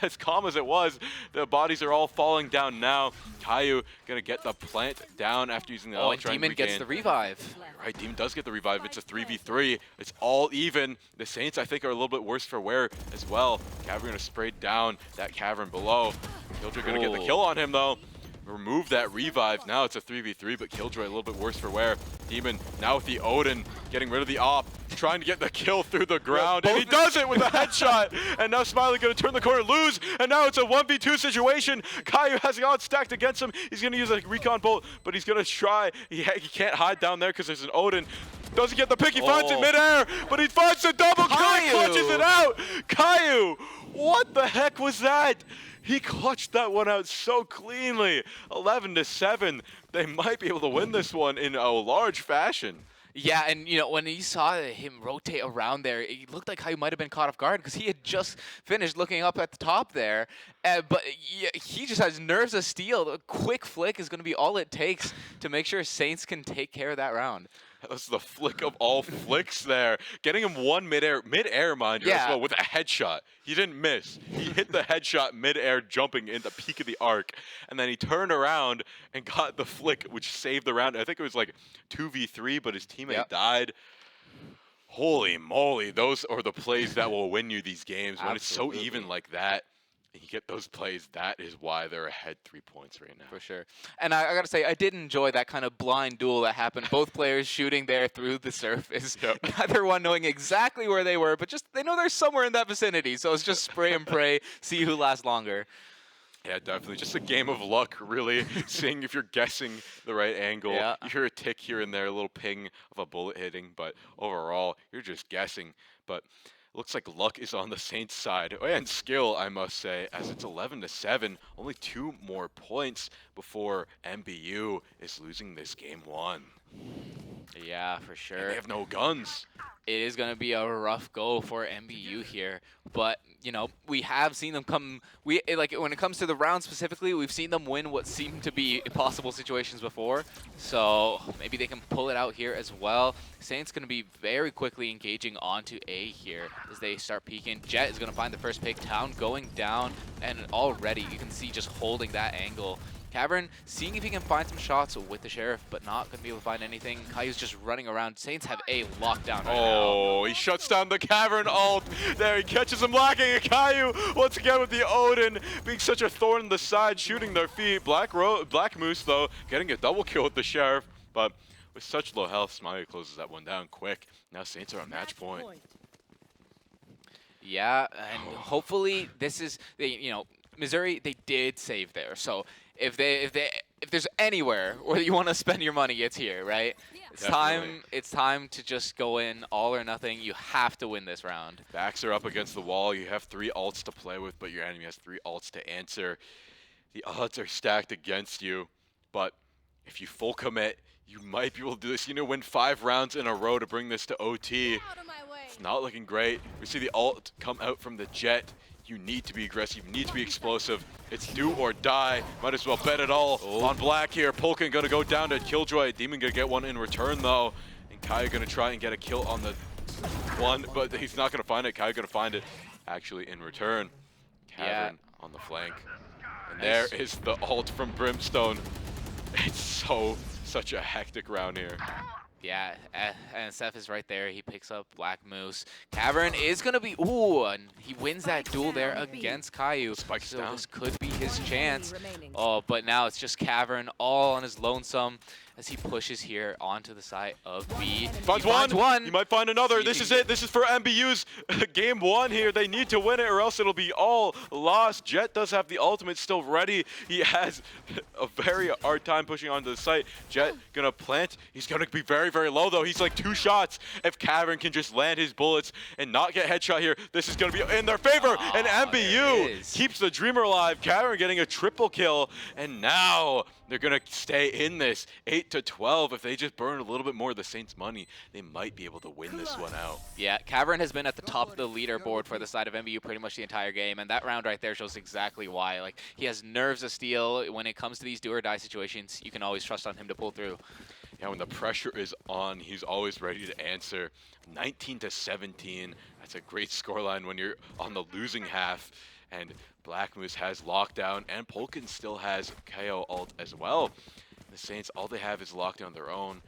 as calm as it was, the bodies are all falling down now. Caillou going to get the plant down after using the Oh, ult, and trying to Demon gets regain. the revive. Right, Demon does get the revive. It's a 3v3. It's all even. The Saints, I think, are a little bit worse for wear as well. Cavern gonna spray down that cavern below. Killjoy gonna get the kill on him though. Remove that revive. Now it's a 3v3, but Killjoy a little bit worse for wear. Demon now with the Odin, getting rid of the op, trying to get the kill through the ground, and he does it with a headshot. And now Smiley gonna turn the corner, lose, and now it's a 1v2 situation. Caillou has the odds stacked against him. He's gonna use a recon bolt, but he's gonna try. He can't hide down there because there's an Odin. Doesn't get the pick, he finds it midair, but he finds the double kill, he clutches it out. Caillou, what the heck was that? He clutched that one out so cleanly. 11-7. They might be able to win this one in a large fashion. Yeah, and you know, when you saw him rotate around there, it looked like he might have been caught off guard because he had just finished looking up at the top there. But yeah, he just has nerves of steel. A quick flick is going to be all it takes to make sure Saints can take care of that round. That was the flick of all flicks there. Getting him one midair, mind you, as well, with a headshot. He didn't miss. He hit the headshot midair, jumping in the peak of the arc. And then he turned around and got the flick, which saved the round. I think it was like 2v3, but his teammate died. Holy moly, those are the plays that will win you these games. When it's so even like that, and you get those plays, that is why they're ahead 3 points right now. For sure. And I got to say, I did enjoy that kind of blind duel that happened. Both players shooting there through the surface. Neither one knowing exactly where they were, but just they know they're somewhere in that vicinity. So it's just spray and pray, see who lasts longer. Yeah, definitely. Just a game of luck, really. Seeing if you're guessing the right angle. Yeah. You hear a tick here and there, a little ping of a bullet hitting, but overall, you're just guessing. But looks like luck is on the Saints side, and skill, I must say, as it's 11-7. Only 2 more points before MBU is losing this game 1. Yeah, for sure. And they have no guns. It is going to be a rough go for MBU here, but you know, we have seen them come. Like when it comes to the round specifically, we've seen them win what seemed to be impossible situations before. So maybe they can pull it out here as well. Saints going to be very quickly engaging onto A here as they start peeking. Jet is going to find the first pick. Town going down, and already you can see just holding that angle. Cavern seeing if he can find some shots with the Sheriff, but not going to be able to find anything. Caillou's just running around. Saints have A lockdown right now. Oh, he shuts down the Cavern ult. There, he catches him lacking. And Caillou, once again with the Odin, being such a thorn in the side, shooting their feet. Black Moose, though, getting a double kill with the Sheriff. But with such low health, Smiley closes that one down quick. Now Saints are on match point. Yeah, and hopefully this is, you know, Missouri, they did save there. So if there's anywhere where you want to spend your money, it's here, right? It's time to just go in all or nothing. You have to win this round. Backs are up against the wall. You have 3 ults to play with, but your enemy has 3 ults to answer. The odds are stacked against you, but if you full commit, you might be able to do this. You know, win 5 rounds in a row to bring this to OT. It's not looking great. We see the ult come out from the Jet. You need to be aggressive, you need to be explosive. It's do or die. Might as well bet it all on Black here. Polkin gonna go down to Killjoy. Demon gonna get one in return though. And Kai gonna try and get a kill on the one, but he's not gonna find it. Kai gonna find it actually in return. Cavern on the flank. And there is the ult from Brimstone. It's such a hectic round here. Yeah, and Seth is right there. He picks up Black Moose. Cavern is going to be, and he wins that duel there against Caillou. Spikes so down. this could be his chance. Oh, but now it's just Cavern all on his lonesome. as he pushes here onto the side of B. Finds He finds one. He might find another. See if This he is can it. This is for MBU's game 1 here. They need to win it or else it'll be all lost. Jet does have the ultimate still ready. He has a very hard time pushing onto the site. Jet gonna plant. He's gonna be very, very low though. He's like 2 shots. If Cavern can just land his bullets and not get headshot here, this is gonna be in their favor. And MBU keeps the Dreamer alive. Cavern getting a triple kill. And now they're gonna stay in this 8-12. If they just burn a little bit more of the Saints' money, they might be able to win this one out. Yeah, Cavern has been at the top of the leaderboard for the side of MBU pretty much the entire game, and that round right there shows exactly why. Like, he has nerves of steel. When it comes to these do or die situations, you can always trust on him to pull through. Yeah, when the pressure is on, he's always ready to answer. 19-17. That's a great scoreline when you're on the losing half. And Black Moose has lockdown, and Polkin still has KO ult as well. The Saints, all they have is lockdown their own.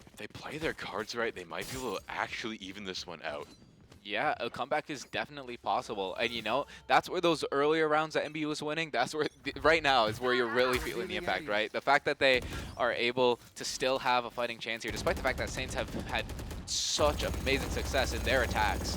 If they play their cards right, they might be able to actually even this one out. Yeah, a comeback is definitely possible. And, you know, that's where those earlier rounds that MBU was winning, that's where, right now, is where you're really feeling the impact, right? The fact that they are able to still have a fighting chance here, despite the fact that Saints have had such amazing success in their attacks.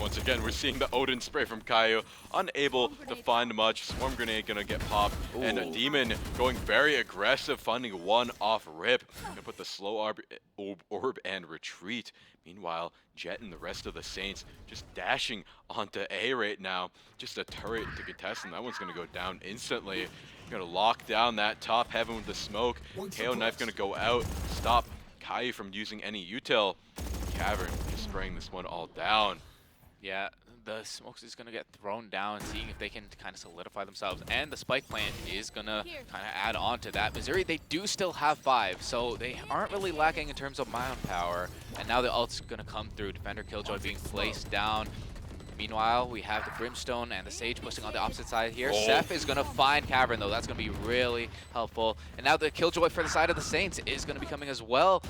Once again, we're seeing the Odin spray from Caillou, unable to find much. Swarm grenade gonna get popped, and a Demon going very aggressive, finding one off rip. Gonna put the slow orb and retreat. Meanwhile, Jet and the rest of the Saints just dashing onto A right now. Just a turret to contest, and that one's gonna go down instantly. Gonna lock down that top heaven with the smoke. KO knife gonna go out, stop Caillou from using any util. Cavern just spraying this one all down. Yeah, the Smokes is going to get thrown down, seeing if they can kind of solidify themselves. And the Spike plant is going to kind of add on to that. Missouri, they do still have 5, so they aren't really lacking in terms of manpower. And now the ult's going to come through. Defender Killjoy being placed down. Meanwhile, we have the Brimstone and the Sage pushing on the opposite side here. Oh. Seth is going to find Cavern, though. That's going to be really helpful. And now the Killjoy for the side of the Saints is going to be coming as well.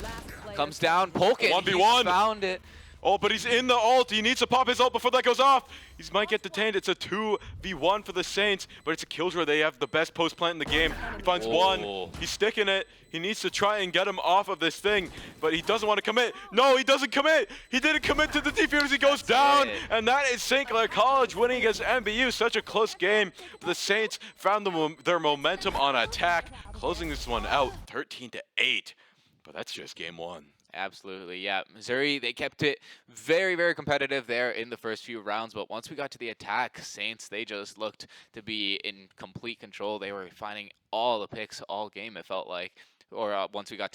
Comes down, Polkin. 1v1. He found it. Oh, but he's in the ult. He needs to pop his ult before that goes off. He might get detained. It's a 2v1 for the Saints, but it's a Killjoy. They have the best post plant in the game. He finds one. He's sticking it. He needs to try and get him off of this thing, but he doesn't want to commit. No, he doesn't commit. He didn't commit to the defuse. He goes down, and that is St. Clair College winning against MBU. Such a close game. But the Saints found their momentum on attack, closing this one out 13-8. But that's just game 1. Absolutely, yeah. Missouri, they kept it very, very competitive there in the first few rounds, but once we got to the attack, Saints, they just looked to be in complete control. They were finding all the picks all game, it felt like. Or once we got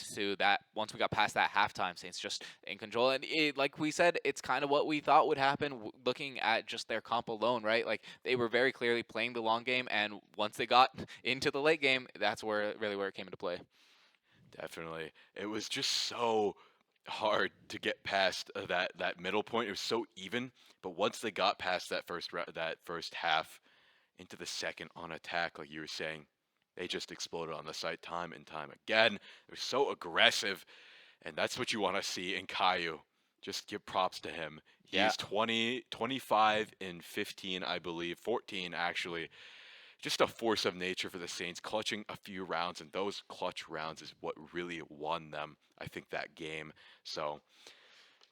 past that halftime, Saints just in control. And like we said, it's kind of what we thought would happen looking at just their comp alone, right? Like, they were very clearly playing the long game, and once they got into the late game, that's where it came into play. Definitely. It was just so hard to get past that middle point. It was so even, but once they got past that first half into the second on attack, like you were saying, they just exploded on the site time and time again. It was so aggressive, and that's what you want to see in Caillou. Just give props to him. He's 25 in 15, I believe, 14 actually. Just a force of nature for the Saints, clutching a few rounds, and those clutch rounds is what really won them, I think, that game. So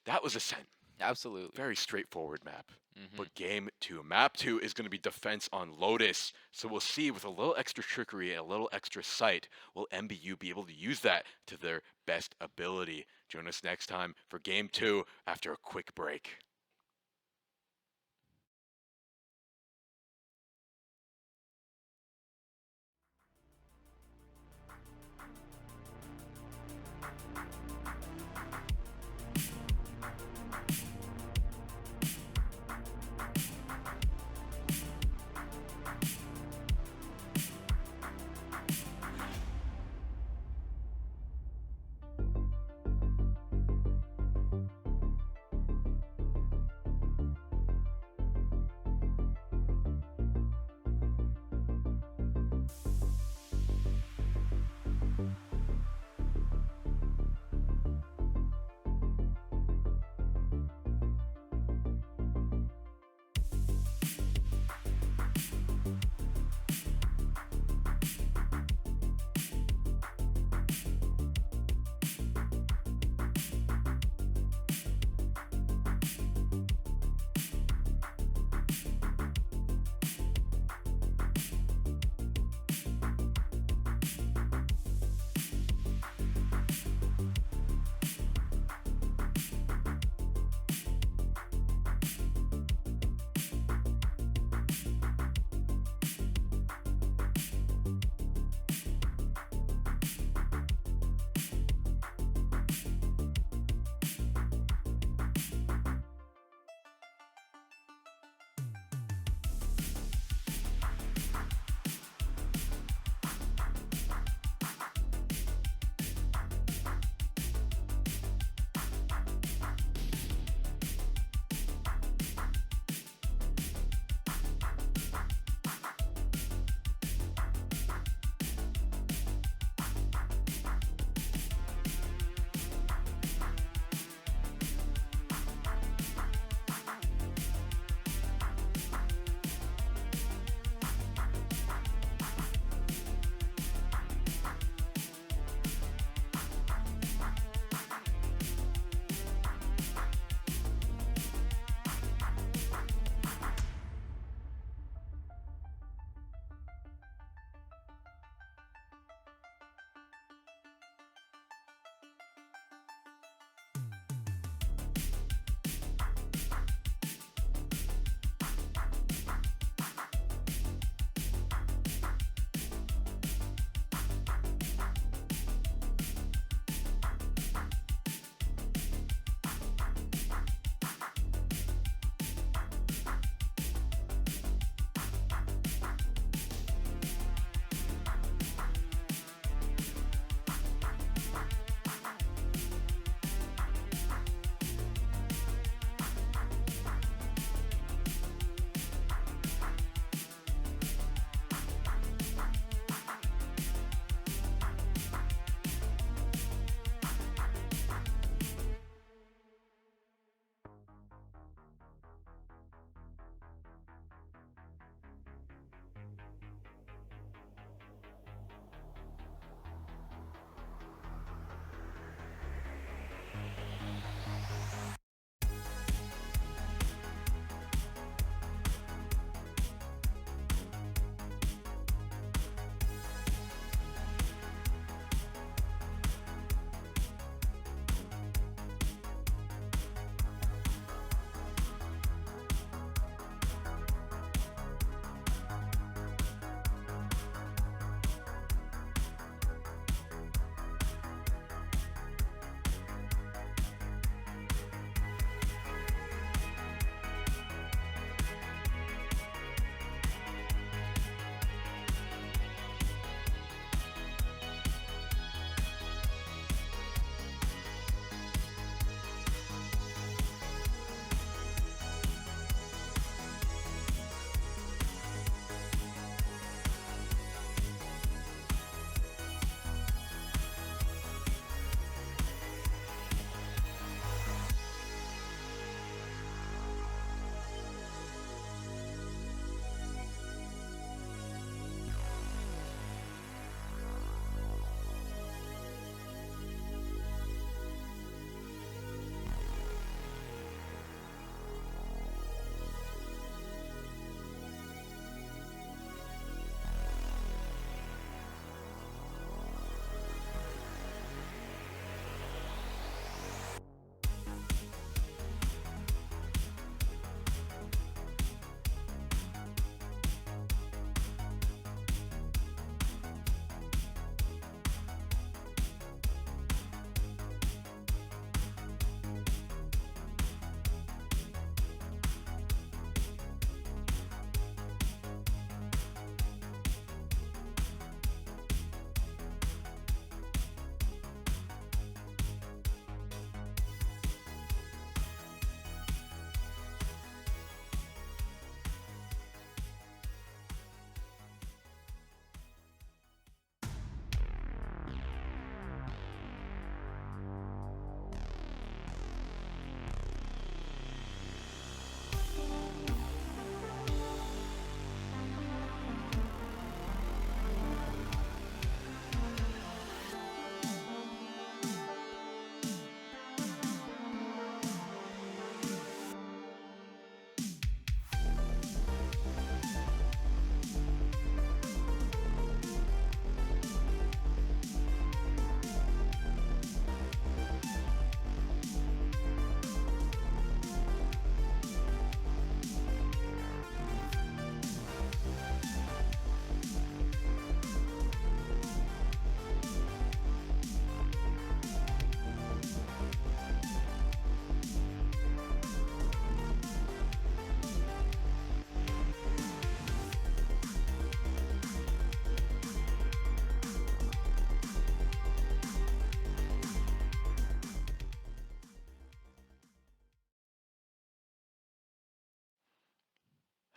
that was Ascent. Absolutely. Very straightforward map. But game 2. Map 2 is going to be defense on Lotus. So we'll see, with a little extra trickery and a little extra sight, will MBU be able to use that to their best ability? Join us next time for game 2 after a quick break.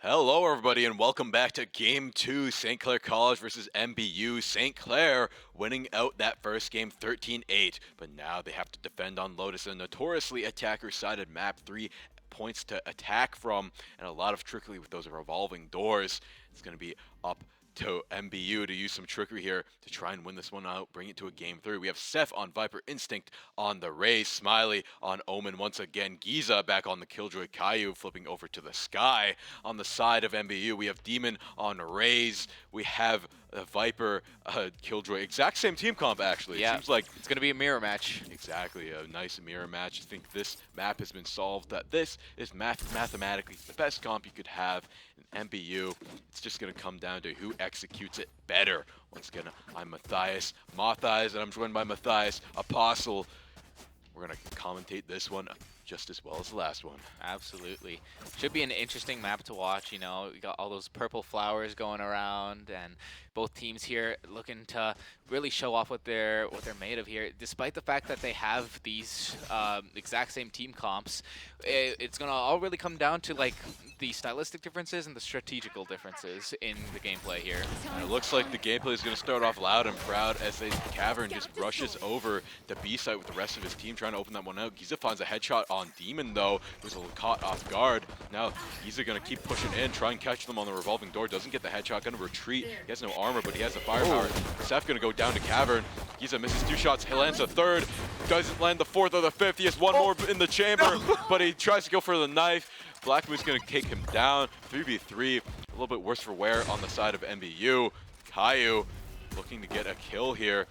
Hello, everybody, and welcome back to Game 2, St. Clair College versus MBU. St. Clair winning out that first game 13-8, but now they have to defend on Lotus, a notoriously attacker-sided map, 3 points to attack from, and a lot of trickery with those revolving doors. It's going to be up to MBU to use some trickery here to try and win this one out, bring it to a game 3. We have Seth on Viper Instinct on the Raze, Smiley on Omen once again, Giza back on the Killjoy Caillou, flipping over to the Sky. On the side of MBU, we have Demon on Raze, we have Viper, Killjoy, exact same team comp actually. Yeah, It seems like it's going to be a mirror match. exactly a nice mirror match. I think this map has been solved, that this is mathematically the best comp you could have in MBU. It's just going to come down to who executes it better. Once again, I'm Matthias, and I'm joined by Matthias, Apostle. We're going to commentate this one just as well as the last one. Absolutely. Should be an interesting map to watch. You know, we got all those purple flowers going around, and both teams here looking to really show off what they're made of here. Despite the fact that they have these exact same team comps, it's gonna all really come down to like the stylistic differences and the strategical differences in the gameplay here. And it looks like the gameplay is going to start off loud and proud as the Cavern just rushes over the B site with the rest of his team trying to open that one out. Giza finds a headshot on Demon though, who's caught off guard. Now Giza going to keep pushing in, try and catch them on the revolving door. Doesn't get the headshot, going to retreat. He has no armor, but he has the firepower. Seth going to go down to Cavern. Giza misses 2 shots, he lands a 3rd. Doesn't land the 4th or the 5th. He has one more in the chamber, but he tries to go for the knife. Blackmoon's going to take him down. 3v3, a little bit worse for wear on the side of MBU. Caillou looking to get a kill here.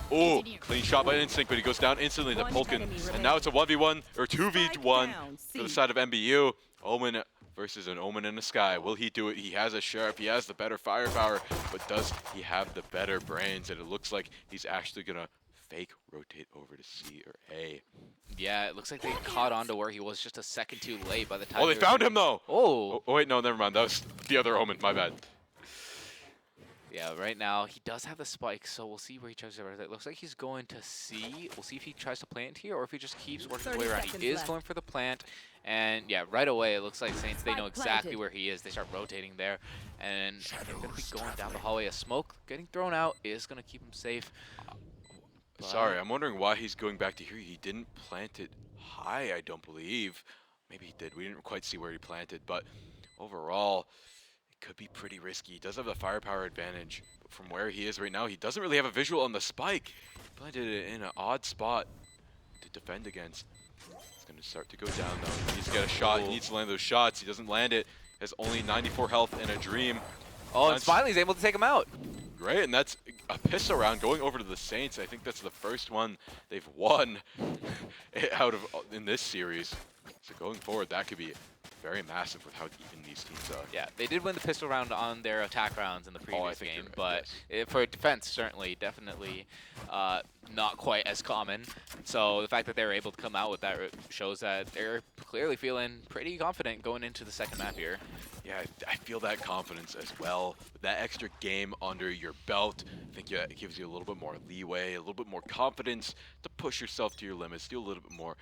Oh, clean shot by Instinct, but he goes down instantly to Polkin. And now it's a 1v1, or 2v1 for the side of MBU. Omen versus an Omen in the Sky. Will he do it? He has a Sheriff, he has the better firepower, but does he have the better brains? And it looks like he's actually going to fake rotate over to C or A. Yeah, it looks like they caught on to where he was just a second too late by the time. Oh, they found him though! Oh. Oh, wait, no, never mind. That was the other Omen, my bad. Yeah, right now he does have the spike, so we'll see where he tries to rotate. It looks like he's going to C. We'll see if he tries to plant here or if he just keeps working his way around. He is going for the plant, and yeah, right away it looks like Saints, they know exactly where he is. They start rotating there, and they're going to be going down the hallway. A smoke getting thrown out is going to keep him safe. Sorry, I'm wondering why he's going back to here. He didn't plant it high, I don't believe. Maybe he did. We didn't quite see where he planted, but overall, it could be pretty risky. He does have the firepower advantage, but from where he is right now, he doesn't really have a visual on the spike. He planted it in an odd spot to defend against. It's going to start to go down, though. He needs to get a shot. He needs to land those shots. He doesn't land it. He has only 94 health in a dream. Oh, and Smiley's able to take him out. Great, and that's a pistol round going over to the Saints. I think that's the first one they've won out of in this series. So going forward, that could be very massive with how even these teams are. Yeah, they did win the pistol round on their attack rounds in the previous game, right, but yes. for defense, certainly, definitely not quite as common. So the fact that they were able to come out with that shows that they're clearly feeling pretty confident going into the second map here. Yeah, I feel that confidence as well. With that extra game under your belt, I think it gives you a little bit more leeway, a little bit more confidence to push yourself to your limits, do a little bit more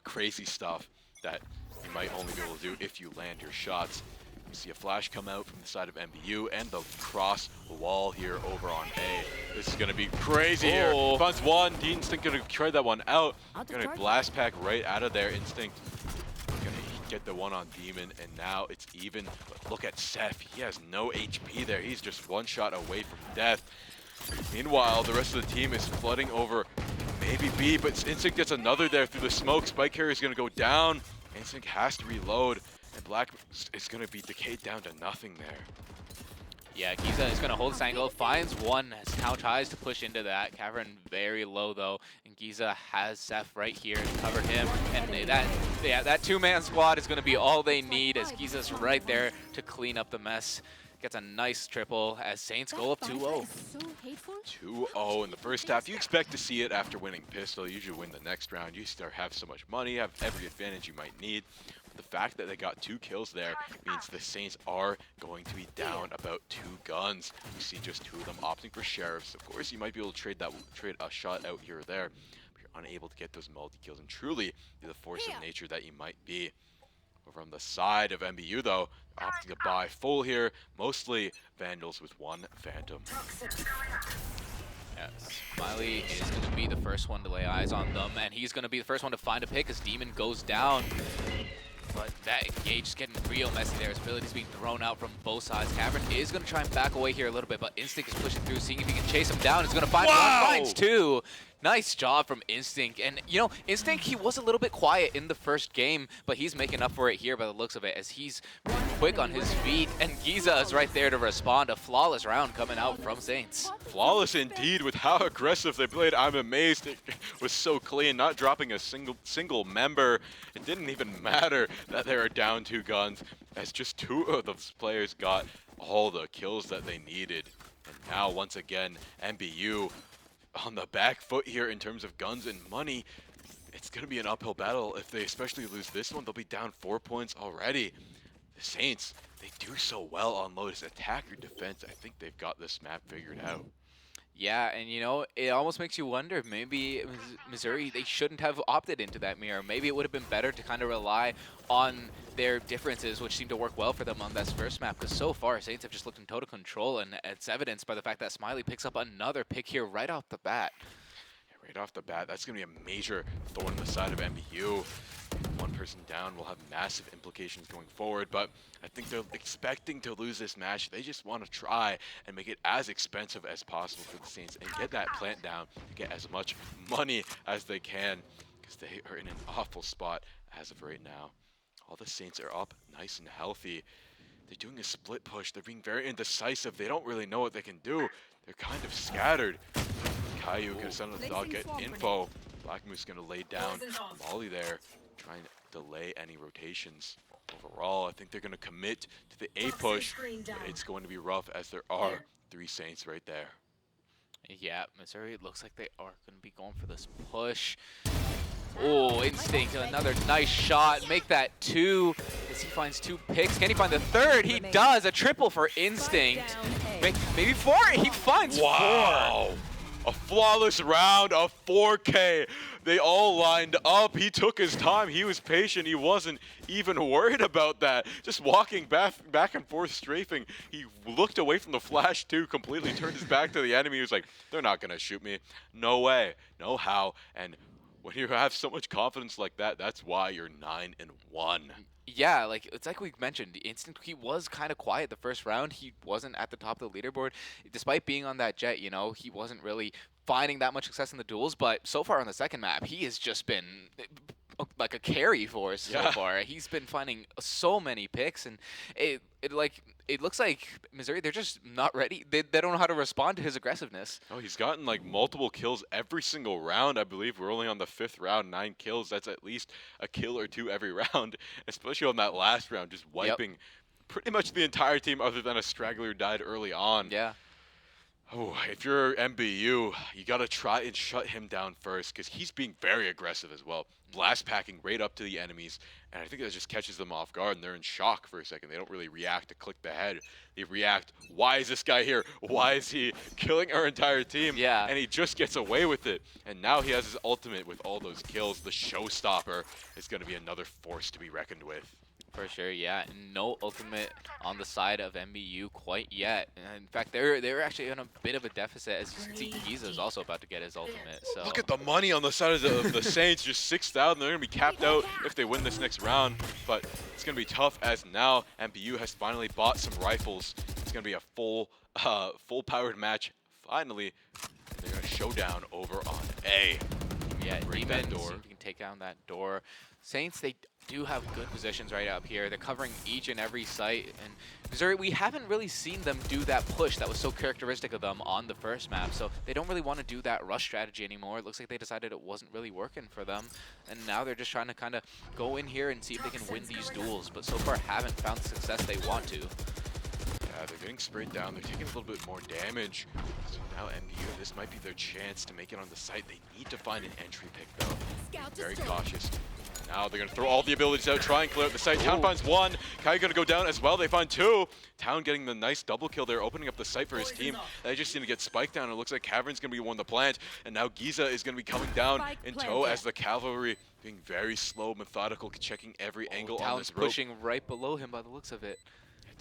crazy stuff that you might only be able to do if you land your shots. You see a flash come out from the side of MBU and the cross wall here over on A. This is going to be crazy here. Finds one. Instinct going to try that one out. Going to blast pack right out of there. Instinct going to get the one on Demon, and now it's even. But look at Seth. He has no HP there. He's just one shot away from death. Meanwhile, the rest of the team is flooding over maybe B, but Instinct gets another there through the smoke. Spike carrier is going to go down. Instinct has to reload, and Black is going to be decayed down to nothing there. Yeah, Giza is going to hold this angle, finds one, now tries to push into that. Cavern very low though, and Giza has Seth right here to cover him. And that two-man squad is going to be all they need as Giza's right there to clean up the mess. Gets a nice triple as Saints go up 2-0. 2-0 in the first half. You expect to see it after winning pistol. You usually win the next round. You start have so much money, have every advantage you might need. But the fact that they got 2 kills there means the Saints are going to be down about 2 guns. You see just 2 of them opting for sheriffs. Of course, you might be able to trade a shot out here or there, but you're unable to get those multi-kills and truly be the force of nature that you might be. Over on the side of MBU, though, opting to buy full here, mostly Vandals with one Phantom. Yeah, Smiley is going to be the first one to lay eyes on them, and he's going to be the first one to find a pick as Demon goes down. But that engage is getting real messy there. His ability is being thrown out from both sides. Cavern is going to try and back away here a little bit, but Instinct is pushing through, seeing if he can chase him down. He's going to find one, finds two. Nice job from Instinct. And, you know, Instinct, he was a little bit quiet in the first game, but he's making up for it here by the looks of it, as he's quick on his feet. And Giza is right there to respond. A flawless round coming out from Saints. Flawless indeed with how aggressive they played. I'm amazed it was so clean, not dropping a single member. It didn't even matter that they were down 2 guns, as just 2 of those players got all the kills that they needed. And now, once again, MBU on the back foot here in terms of guns and money. It's going to be an uphill battle. If they especially lose this one, they'll be down 4 points already. The Saints, they do so well on Lotus. Attack or defense, I think they've got this map figured out. Yeah, and you know, it almost makes you wonder if maybe Missouri, they shouldn't have opted into that mirror. Maybe it would have been better to kind of rely on their differences, which seemed to work well for them on this first map, because so far, Saints have just looked in total control, and it's evidenced by the fact that Smiley picks up another pick here right off the bat. Yeah, right off the bat, that's going to be a major thorn in the side of MBU. One person down will have massive implications going forward, but I think they're expecting to lose this match. They just want to try and make it as expensive as possible for the Saints and get that plant down to get as much money as they can, because they are in an awful spot as of right now. All the Saints are up nice and healthy. They're doing a split push. They're being very indecisive. They don't really know what they can do. They're kind of scattered. Caillou gonna send the dog, get info. Black Moose gonna lay down Molly there, trying to delay any rotations. Overall, I think they're gonna commit to the A push, but it's going to be rough as there are 3 Saints right there. Yeah, Missouri, it looks like they are going to be going for this push. Oh, Instinct, another nice shot. Make that 2 as he finds 2 picks. Can he find the 3rd? He does. A triple for Instinct. Maybe 4. He finds 4. A flawless round of 4K. They all lined up. He took his time. He was patient. He wasn't even worried about that. Just walking back and forth, strafing. He looked away from the flash too, completely turned his back to the enemy. He was like, they're not going to shoot me. No way. No how. And when you have so much confidence like that, that's why you're 9-1. Yeah, like it's like we mentioned, Instinct, he was kind of quiet the first round. He wasn't at the top of the leaderboard. Despite being on that jet, you know, he wasn't really finding that much success in the duels, but so far on the second map, he has just been like a carry for us so far. He's been finding so many picks, and it looks like Missouri, they're just not ready. They don't know how to respond to his aggressiveness. Oh, he's gotten like multiple kills every single round. I believe we're only on the 5th round, 9 kills. That's at least a kill or 2 every round, especially on that last round, just wiping pretty much the entire team other than a straggler who died early on. Yeah. Oh, if you're MBU, you got to try and shut him down first, because he's being very aggressive as well. Blast packing right up to the enemies, and I think that just catches them off guard, and they're in shock for a second. They don't really react to click the head. They react, why is this guy here? Why is he killing our entire team? Yeah. And he just gets away with it. And now he has his ultimate with all those kills. The showstopper is going to be another force to be reckoned with. For sure, yeah. No ultimate on the side of MBU quite yet. In fact, they're actually in a bit of a deficit, as you can see. Giza is also about to get his ultimate. So look at the money on the side of the Saints, just 6,000. They're gonna be capped out if they win this next round. But it's gonna be tough, as now MBU has finally bought some rifles. It's gonna be a full-powered match finally. And they're gonna showdown over on A. yeah, Break Demon, that door. see if we can take down that door. Saints, they do have good positions right up here. They're covering each and every site. And Missouri, we haven't really seen them do that push that was so characteristic of them on the first map. So they don't really want to do that rush strategy anymore. It looks like they decided it wasn't really working for them. And now they're just trying to kind of go in here and see if they can win these duels. But so far haven't found the success they want to. Yeah, Yeah, they're getting sprayed down. They're taking a little bit more damage. So now MBU, this might be their chance to make it on the site. They need to find an entry pick, though. Being very cautious. Now they're going to throw all the abilities out, try and clear out the site. Town finds one. Kai going to go down as well. They find two. Town getting the nice double kill there, opening up the site for his team. They just need to get spiked down. It looks like Cavern's going to be one to plant. And now Giza is going to be coming down in tow as the cavalry being very slow, methodical, checking every angle on Town's this rope. pushing right below him by the looks of it.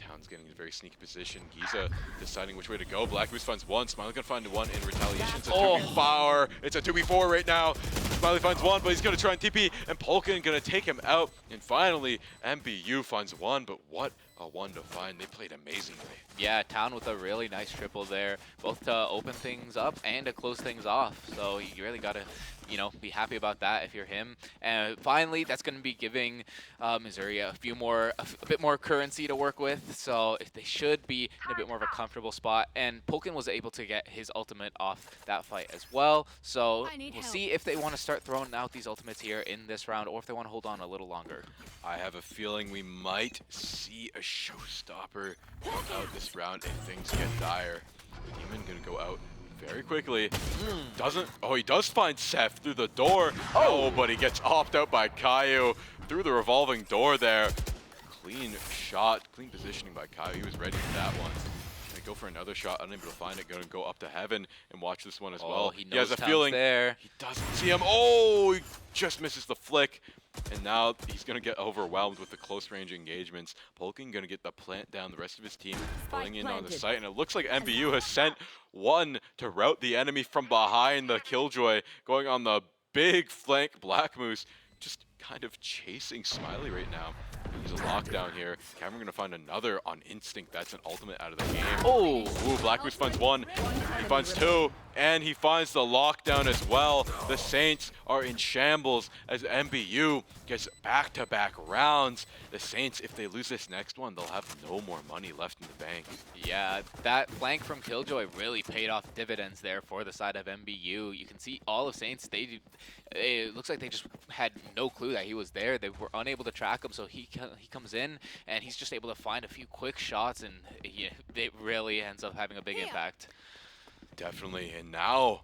Town's getting in a very sneaky position. Giza deciding which way to go. Black Moose finds one. Smiley gonna find one in retaliation. It's a 2v4. It's a 2v4 right now. Smiley finds one, but he's gonna try and TP, and Polkin gonna take him out. And finally, MBU finds one, but what a one to find. They played amazingly. Yeah, Town with a really nice triple there, both to open things up and to close things off. So you really gotta, be happy about that if you're him. And finally, that's going to be giving Missouri a bit more currency to work with. So they should be in a bit more of a comfortable spot. And Polkin was able to get his ultimate off that fight as well. So we'll see if they want to start throwing out these ultimates here in this round, or if they want to hold on a little longer. I have a feeling we might see a showstopper come out this round if things get dire. Demon gonna go out very quickly. He does find Seth through the door. Oh, but he gets opt out by Caillou through the revolving door there. Clean shot, clean positioning by Caillou. He was ready for that one. Gonna go for another shot, unable to find it. Gonna go up to heaven and watch this one as well. He has a Town's feeling there. He doesn't see him. Oh, he just misses the flick. And now he's going to get overwhelmed with the close range engagements. Polkin going to get the plant down. The rest of his team pulling in on the site. And it looks like MBU has sent one to rout the enemy from behind the Killjoy. Going on the big flank. Black Moose just kind of chasing Smiley right now. There's a lockdown here. Cameron going to find another on instinct. That's an ultimate out of the game. Oh! Ooh, Black Moose finds one. He finds two. And he finds the lockdown as well. The Saints are in shambles as MBU gets back-to-back rounds. The Saints, if they lose this next one, they'll have no more money left in the bank. Yeah, that flank from Killjoy really paid off dividends there for the side of MBU. You can see all of Saints, it looks like they just had no clue that he was there. They were unable to track him, so he comes in, and he's just able to find a few quick shots, and it really ends up having a big impact. Definitely, and now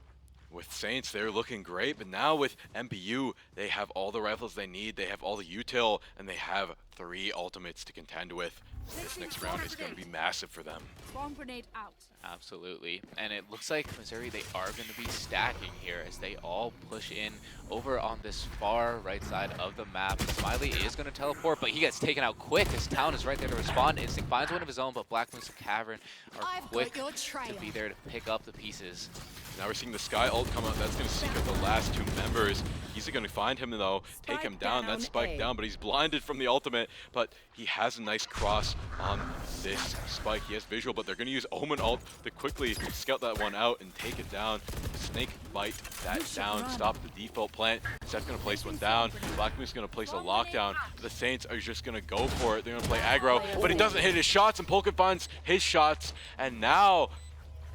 with Saints, they're looking great, but now with MBU, they have all the rifles they need, they have all the util, and they have 3 ultimates to contend with. This next round is going to be massive for them. Bomb grenade out. Absolutely, and it looks like Missouri, they are going to be stacking here as they all push in over on this far right side of the map. Smiley is going to teleport, but he gets taken out quick as Town is right there to respond. Instinct finds one of his own, but Black Moose and Cavern are quick to be there to pick up the pieces. Now we're seeing the Sky ult come out. That's going to seek out the last 2 members. He's going to find him, though, take him down. That's spiked down, but he's blinded from the ultimate. But he has a nice cross on this spike. He has visual, but they're going to use Omen ult to quickly scout that one out and take it down. Snake bite that down, stop the default plant. Seth's going to place one down. Black Moose is going to place a lockdown. The Saints are just going to go for it. They're going to play aggro, but he doesn't hit his shots, and Polkin finds his shots. And now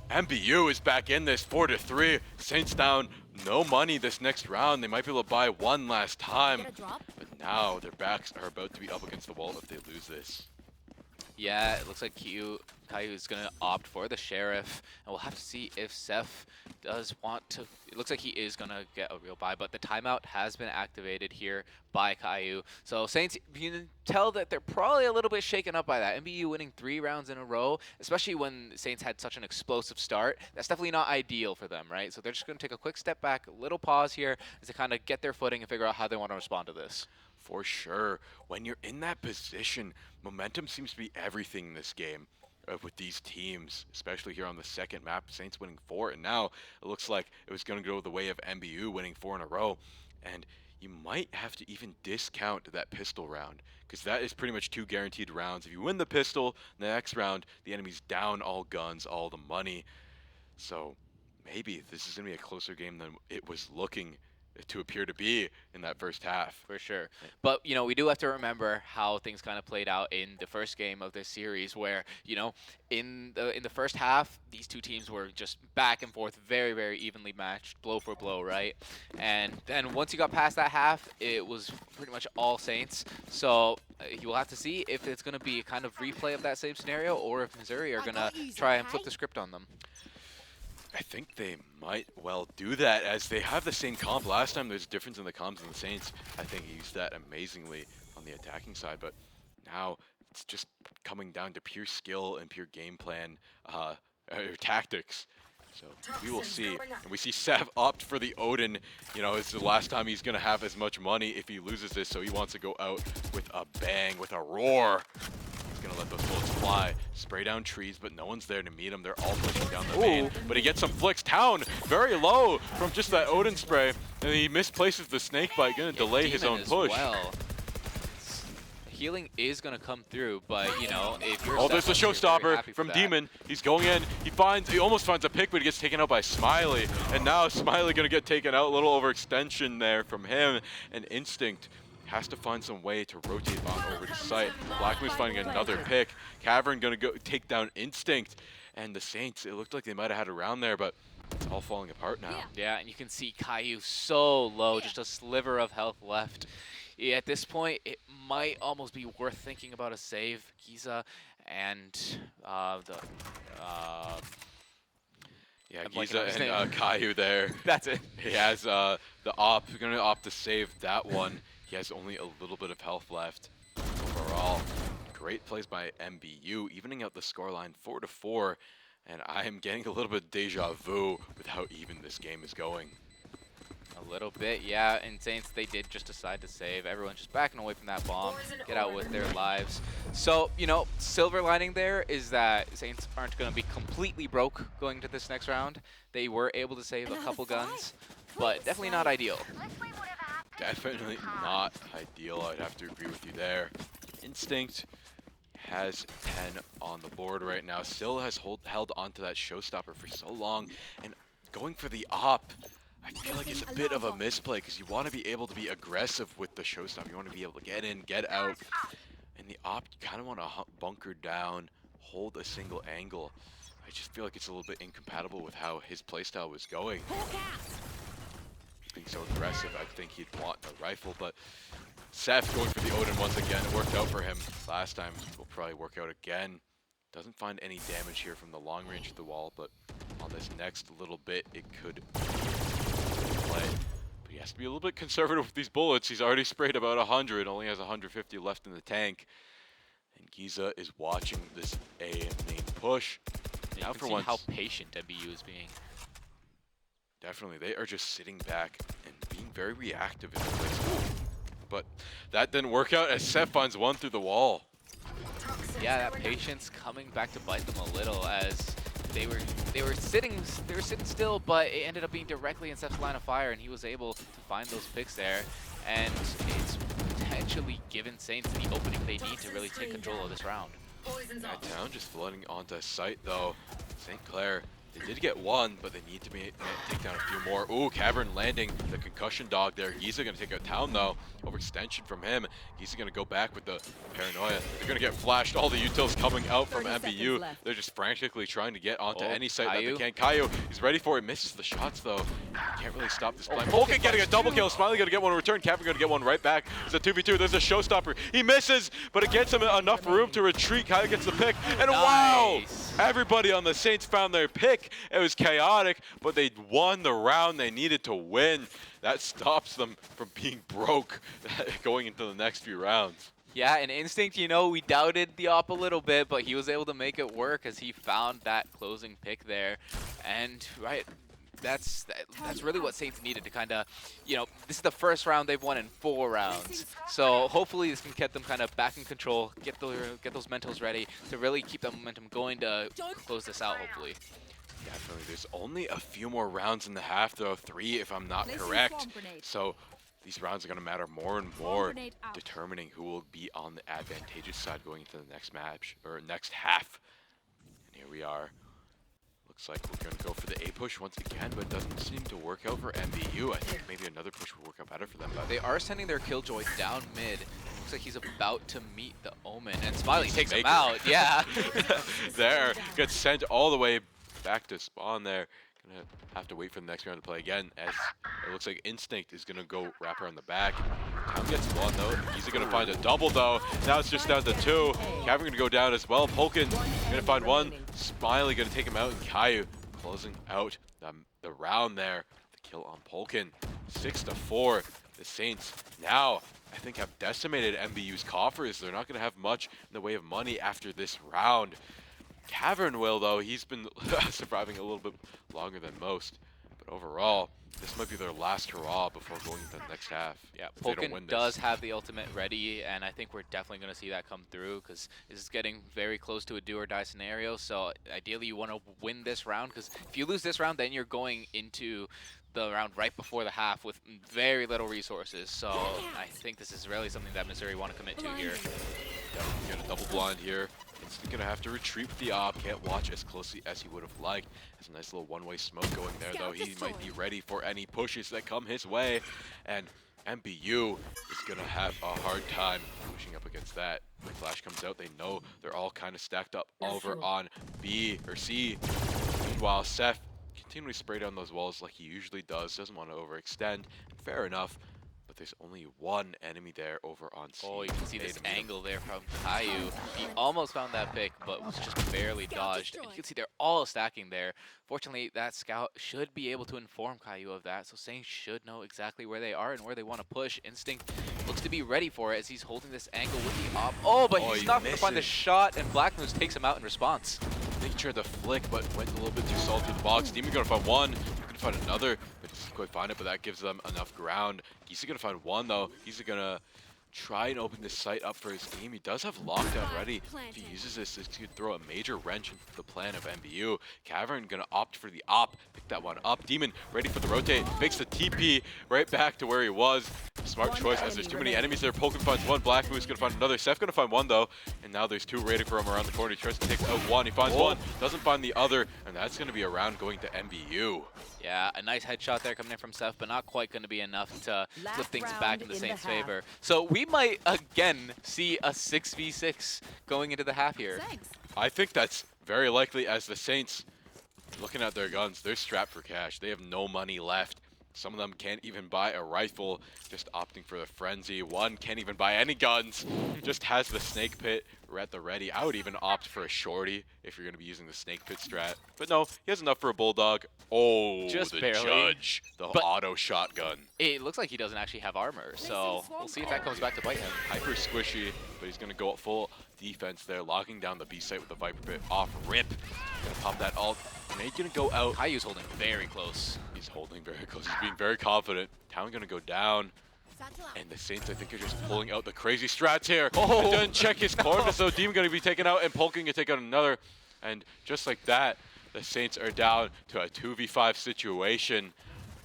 MBU is back in this 4-3. Saints down no money this next round. They might be able to buy one last time, but now their backs are about to be up against the wall if they lose this. Yeah, it looks like Caillou is going to opt for the Sheriff, and we'll have to see if Seth does want to. It looks like he is going to get a real buy, but the timeout has been activated here by Caillou. So Saints, you can tell that they're probably a little bit shaken up by that. MBU winning 3 rounds in a row, especially when Saints had such an explosive start. That's definitely not ideal for them, right? So they're just going to take a quick step back, a little pause here, as to kind of get their footing and figure out how they want to respond to this. For sure. When you're in that position, momentum seems to be everything in this game with these teams, especially here on the second map. Saints winning 4, and now it looks like it was going to go the way of MBU winning 4 in a row. And you might have to even discount that pistol round, because that is pretty much 2 guaranteed rounds. If you win the pistol, the next round, the enemy's down all guns, all the money. So maybe this is going to be a closer game than it was looking to appear to be in that first half. For sure. But, we do have to remember how things kind of played out in the first game of this series where, in the first half, these two teams were just back and forth, very, very evenly matched, blow for blow, right? And then once you got past that half, it was pretty much all Saints. So you will have to see if it's going to be a kind of replay of that same scenario or if Missouri are going to try and flip the script on them. I think they might well do that, as they have the same comp. Last time there's a difference in the comps, and the Saints, I think, used that amazingly on the attacking side, but now it's just coming down to pure skill and pure game plan, or tactics. So we will see. And we see Sev opt for the Odin. It's the last time he's going to have as much money if he loses this, so he wants to go out with a bang, with a roar. Gonna let those bullets fly, spray down trees, but no one's there to meet him. They're all pushing down the main, but he gets some flicks. Town very low from just that Odin spray, and he misplaces the snake bite, gonna delay his own push. Well. Healing is gonna come through, but if you're there's a showstopper from that. Demon. He's going in. He almost finds a pick, but he gets taken out by Smiley, and now Smiley gonna get taken out. A little overextension there from him, and Instinct has to find some way to rotate on over to site. Blackmoon's finding another pick. Cavern gonna go take down Instinct. And the Saints, it looked like they might have had a round there, but it's all falling apart now. Yeah, and you can see Caillou so low, just a sliver of health left. Yeah, at this point, it might almost be worth thinking about a save. Giza and yeah, Giza and Caillou there. That's it. He has the op. We're gonna opt to save that one. He has only a little bit of health left. Overall, great plays by MBU, evening out the scoreline 4-4. And I am getting a little bit deja vu with how even this game is going. A little bit, yeah. And Saints, they did just decide to save. Everyone's just backing away from that bomb, get out with their lives. So, silver lining there is that Saints aren't going to be completely broke going to this next round. They were able to save a couple guns, but definitely not ideal. Definitely not ideal. I'd have to agree with you there. Instinct has 10 on the board right now. Still has held onto that showstopper for so long. And going for the op, I feel like it's a bit of a misplay because you want to be able to be aggressive with the showstopper. You want to be able to get in, get out. And the op, you kind of want to bunker down, hold a single angle. I just feel like it's a little bit incompatible with how his playstyle was going. Being so aggressive, I think he'd want a rifle, but Seth going for the Odin once again. It worked out for him last time. Will probably work out again. Doesn't find any damage here from the long range of the wall, but on this next little bit, it could play. But he has to be a little bit conservative with these bullets. He's already sprayed about 100, only has 150 left in the tank. And Giza is watching this A main push. You Now can for see once, how patient MBU is being. definitely, they are just sitting back and being very reactive in the place. But that didn't work out as Seth finds one through the wall. Yeah, that patience coming back to bite them a little as they were sitting still, but it ended up being directly in Seth's line of fire, and he was able to find those picks there, and it's potentially given Saints the opening they need to really take control of this round. Yeah, Town just flooding onto site though. St. Clair, they did get one, but they need to take down a few more. Ooh, Cavern landing the concussion dog there. Giza gonna take out Town though. Overextension from him. Giza gonna go back with the paranoia. They're gonna get flashed. All the utils coming out from MBU. They're just frantically trying to get onto any site that they can. Caillou, he's ready for it. Misses the shots though. Can't really stop this plan. Polka getting a double kill. Smiley gonna get one in return. Cavern gonna get one right back. It's a 2v2. There's a showstopper. He misses, but it gets him enough room to retreat. Caillou gets the pick. And wow! Everybody on the Saints found their pick. It was chaotic, but they won the round they needed to win. That stops them from being broke going into the next few rounds. Yeah, and Instinct, we doubted the op a little bit, but he was able to make it work as he found that closing pick there. And, right, that's really what Saints needed to kind of, this is the first round they've won in 4 rounds. So hopefully this can get them kind of back in control, get those mentals ready to really keep that momentum going to close this out, hopefully. Definitely. There's only a few more rounds in the half, though. 3, if I'm not correct. So these rounds are going to matter more and more, determining who will be on the advantageous side going into the next match, or next half. And here we are. Looks like we're going to go for the A push once again, but it doesn't seem to work out for MBU. I think maybe another push would work out better for them. But They are sending their Killjoy down mid. Looks like he's about to meet the Omen, and Smiley takes him out. Yeah. There, gets sent all the way back to spawn there. Gonna have to wait for the next round to play again, as it looks like Instinct is gonna go wrap around the back. Town gets one though. He's gonna find a double though. Now it's just down to two. Cavern gonna go down as well. Polkin gonna find one. Smiley gonna take him out, and Caillou closing out the round there. The kill on Polkin. 6-4. The Saints now, I think, have decimated MBU's coffers. They're not gonna have much in the way of money after this round. Cavern will, though. He's been surviving a little bit longer than most. But overall, this might be their last hurrah before going into the next half. Yeah, if they don't Polkin win this. does have the ultimate ready, and I think we're definitely going to see that come through because this is getting very close to a do or die scenario. So ideally, you want to win this round because if you lose this round, then you're going into the round right before the half with very little resources. So I think this is really something that Missouri want to commit to here. Yeah, we get a double blind here. It's gonna have to retreat with the op. Can't watch as closely as he would have liked. Has a nice little one-way smoke going there, though. He might be ready for any pushes that come his way. And MBU is gonna have a hard time pushing up against that. When Flash comes out, they know they're all kind of stacked up over on B or C. Meanwhile, Seth continually spray down those walls like he usually does. Doesn't want to overextend. Fair enough. But there's only one enemy there over on C. Oh, you can see this angle there from Caillou. He almost found that pick, but was just barely dodged. And you can see they're all stacking there. Fortunately, that scout should be able to inform Caillou of that, so Saints should know exactly where they are and where they want to push. Instinct looks to be ready for it as he's holding this angle with the op. Oh, but he's not going to find the shot, and Black Moose takes him out in response. They tried to flick, but went a little bit too solid through the box. Demon gonna find one. Gonna find another, but doesn't quite find it. But that gives them enough ground. He's gonna find one though. He's gonna try and open this site up for his team. He does have lockdown ready. If he uses this could throw a major wrench into the plan of MBU. Cavern gonna opt for the op. Pick that one up. Demon ready for the rotate. Makes the TP right back to where he was. Smart choice as there's too many enemies there. Polkin finds one. Black Moose gonna find another. Seth gonna find one though. And now there's two waiting for him around the corner. He tries to take out one. He finds one. Doesn't find the other. And that's gonna be a round going to MBU. Yeah, a nice headshot there coming in from Seth, but not quite going to be enough to flip things back in the Saints' favor. So we might again see a 6v6 going into the half here. I think that's very likely, as the Saints, looking at their guns, they're strapped for cash. They have no money left. Some of them can't even buy a rifle, just opting for the frenzy. One can't even buy any guns, just has the snake pit at the ready. I would even opt for a shorty if you're going to be using the snake pit strat. But no, he has enough for a bulldog. Oh, just the barely. judge, the auto shotgun. It looks like he doesn't actually have armor, so we'll see if that comes back to bite him. Hyper squishy, but he's going to go full defense there, locking down the B site with the Viper pit off rip. Gonna pop that ult. And he's gonna go out. Caillou's holding very close. He's holding very close. He's being very confident. Town gonna go down. And the Saints, I think, are just pulling out the crazy strats here. Oh, and doesn't check his corner, so Demon gonna be taken out, and Polkin gonna take out another. And just like that, the Saints are down to a 2v5 situation.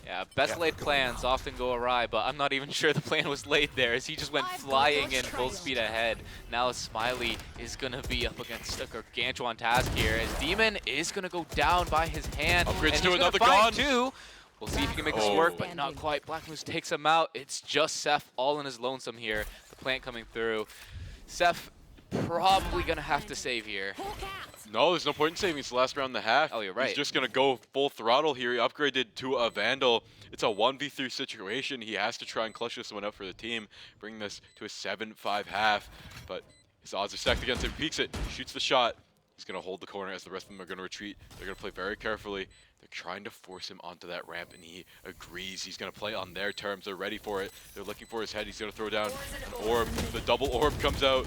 Yeah, best laid plans often go awry, but I'm not even sure the plan was laid there as he just went flying in full speed ahead. Now Smiley is going to be up against a gargantuan task here as Demon is going to go down by his hand. Upgrades and to he's another find gun. two. We'll see if he can make this work, but not quite. Black Moose takes him out. It's just Seth all in his lonesome here. The plant coming through. Seth probably going to have to save here. No, there's no point in saving. It's the last round and a half. Oh, you're right. He's just going to go full throttle here. He upgraded to a Vandal. It's a 1v3 situation. He has to try and clutch this one up for the team, bring this to a 7-5 half. But his odds are stacked against him. Peeks it, shoots the shot. He's going to hold the corner as the rest of them are going to retreat. They're going to play very carefully. They're trying to force him onto that ramp, and he agrees. He's going to play on their terms. They're ready for it. They're looking for his head. He's going to throw down an orb. The double orb comes out,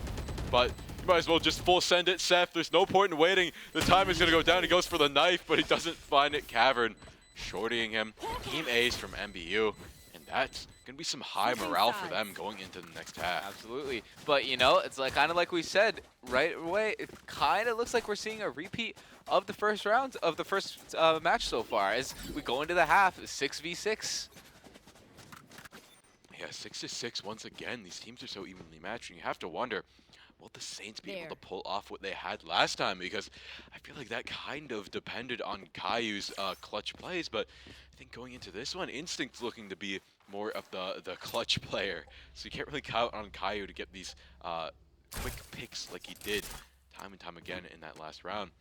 but you might as well just full send it, Seth. There's no point in waiting. The time is going to go down. He goes for the knife, but he doesn't find it. Cavern shortying him. Team Ace from MBU, and that's going to be some high morale for them going into the next half. Absolutely. But, you know, it's like kind of like we said right away. It kind of looks like we're seeing a repeat of the first round, of the first match so far, as we go into the half, 6v6. Yeah, 6-6 once again. These teams are so evenly matched, and you have to wonder, will the Saints be able to pull off what they had last time? Because I feel like that kind of depended on Caillou's clutch plays, but I think going into this one, Instinct's looking to be more of the clutch player. So you can't really count on Caillou to get these quick picks like he did time and time again in that last round.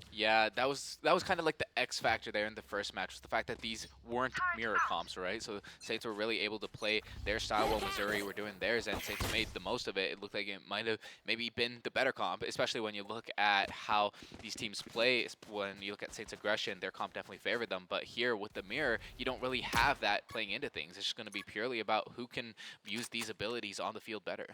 Yeah, that was kind of like the X factor there in the first match, was the fact that these weren't mirror comps, right? So Saints were really able to play their style while Missouri were doing theirs, and Saints made the most of it. It looked like it might have maybe been the better comp, especially when you look at how these teams play. When you look at Saints' aggression, their comp definitely favored them. But here with the mirror, you don't really have that playing into things. It's just going to be purely about who can use these abilities on the field better.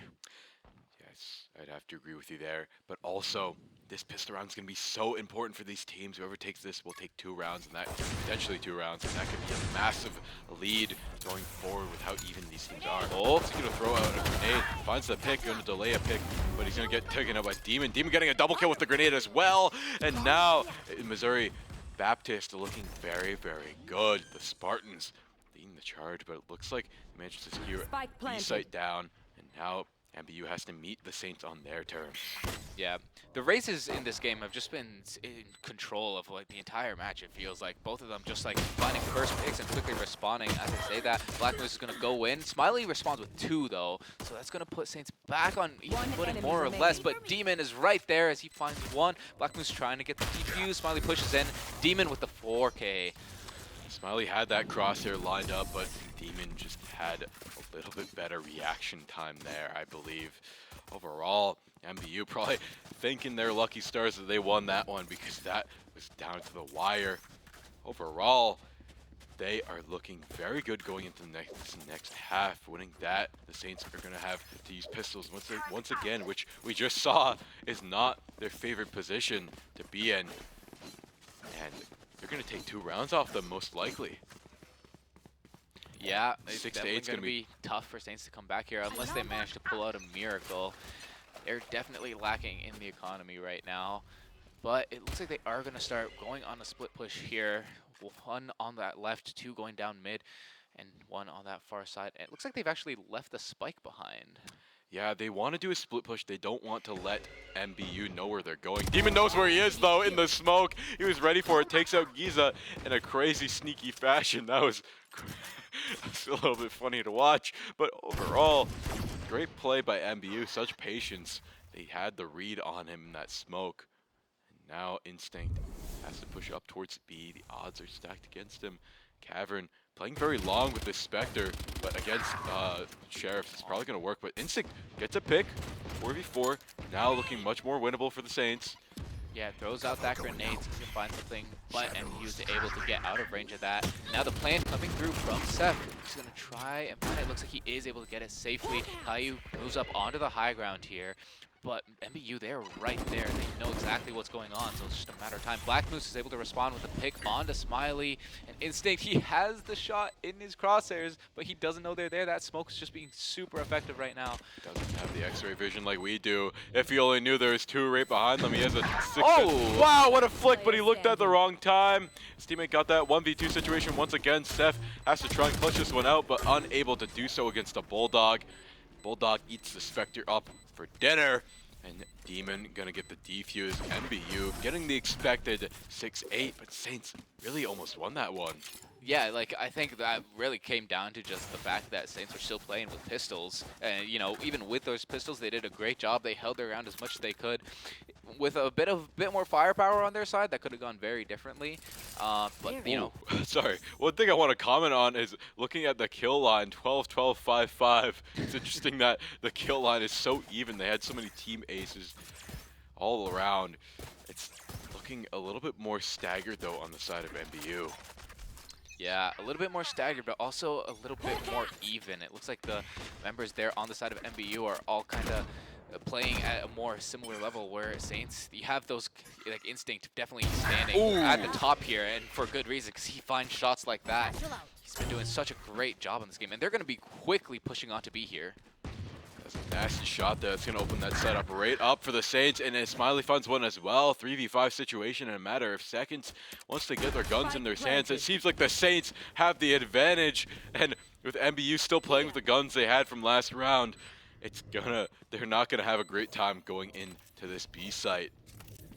Yes, I'd have to agree with you there. But also, this pistol round is going to be so important for these teams. Whoever takes this will take 2 rounds, and that potentially 2 rounds, and that could be a massive lead going forward with how even these teams are. Oh, he's going to throw out a grenade, finds the pick, going to delay a pick, but he's going to get taken out by Demon. Demon getting a double kill with the grenade as well, and now Missouri Baptist looking very, very good. The Spartans leading the charge, but it looks like they managed to secure B-site down, and now MBU has to meet the Saints on their terms. Yeah, the races in this game have just been in control of like the entire match. It feels like both of them just like finding first picks and quickly responding. As I say that, Black Moose is gonna go in. Smiley responds with 2 though, so that's gonna put Saints back on even footing more or less. But Demon is right there as he finds 1. Black Moose trying to get the defuse. Smiley pushes in. Demon with the 4K. Smiley had that crosshair lined up, but Demon just had a little bit better reaction time there, I believe. Overall, MBU probably thanking their lucky stars that they won that one, because that was down to the wire. Overall, they are looking very good going into this next half. Winning that, the Saints are going to have to use pistols once again, which we just saw is not their favorite position to be in. And they're going to take 2 rounds off them, most likely. Yeah, it's 6 to definitely 8's going to be tough for Saints to come back here unless they manage to pull out a miracle. They're definitely lacking in the economy right now, but it looks like they are going to start going on a split push here. 1 on that left, 2 going down mid, and 1 on that far side. And it looks like they've actually left the spike behind. Yeah, they want to do a split push. They don't want to let MBU know where they're going. Demon knows where he is, though, in the smoke. He was ready for it. Takes out Giza in a crazy, sneaky fashion. That was a little bit funny to watch. But overall, great play by MBU. Such patience. They had the read on him in that smoke. And now Instinct has to push up towards B. The odds are stacked against him. Cavern playing very long with this Spectre, but against Sheriffs, it's probably going to work. But Instinct gets a pick, 4v4, now looking much more winnable for the Saints. Yeah, throws out that grenade so he can find something, and he was able to get out of range of that. Now the plan coming through from Seth. He's going to try and find it. Looks like he is able to get it safely. Caillou moves up onto the high ground here. But MBU, they're right there. They know exactly what's going on, so it's just a matter of time. Black Moose is able to respond with a pick onto Smiley. And Instinct, he has the shot in his crosshairs, but he doesn't know they're there. That smoke is just being super effective right now. Doesn't have the X-ray vision like we do. If he only knew there was 2 right behind them, he has a 6. Oh! Wow, what a flick, but he looked at the wrong time. His teammate got that 1v2 situation once again. Steph has to try and clutch this one out, but unable to do so against a Bulldog. Bulldog eats the Spectre up for dinner. And Demon gonna get the defuse. MBU getting the expected 6-8, but Saints really almost won that one. Yeah, like, I think that really came down to just the fact that Saints were still playing with pistols. And, you know, even with those pistols, they did a great job. They held their ground as much as they could. With a bit more firepower on their side, that could have gone very differently. But, you know. Sorry. One thing I want to comment on is looking at the kill line, 12-12, 5-5. It's interesting that the kill line is so even. They had so many team aces all around. It's looking a little bit more staggered, though, on the side of MBU. Yeah, a little bit more staggered, but also a little bit more even. It looks like the members there on the side of MBU are all kind of playing at a more similar level, where Saints, you have those, like, Instinct definitely standing at the top here, and for good reason, because he finds shots like that. He's been doing such a great job in this game, and they're going to be quickly pushing on to be here. That's a nasty shot there. It's going to open that setup right up for the Saints, and then Smiley finds one as well. 3v5 situation in a matter of seconds. Once they get their guns in their hands, it seems like the Saints have the advantage, and with MBU still playing with the guns they had from last round, they're not gonna have a great time going into this B site.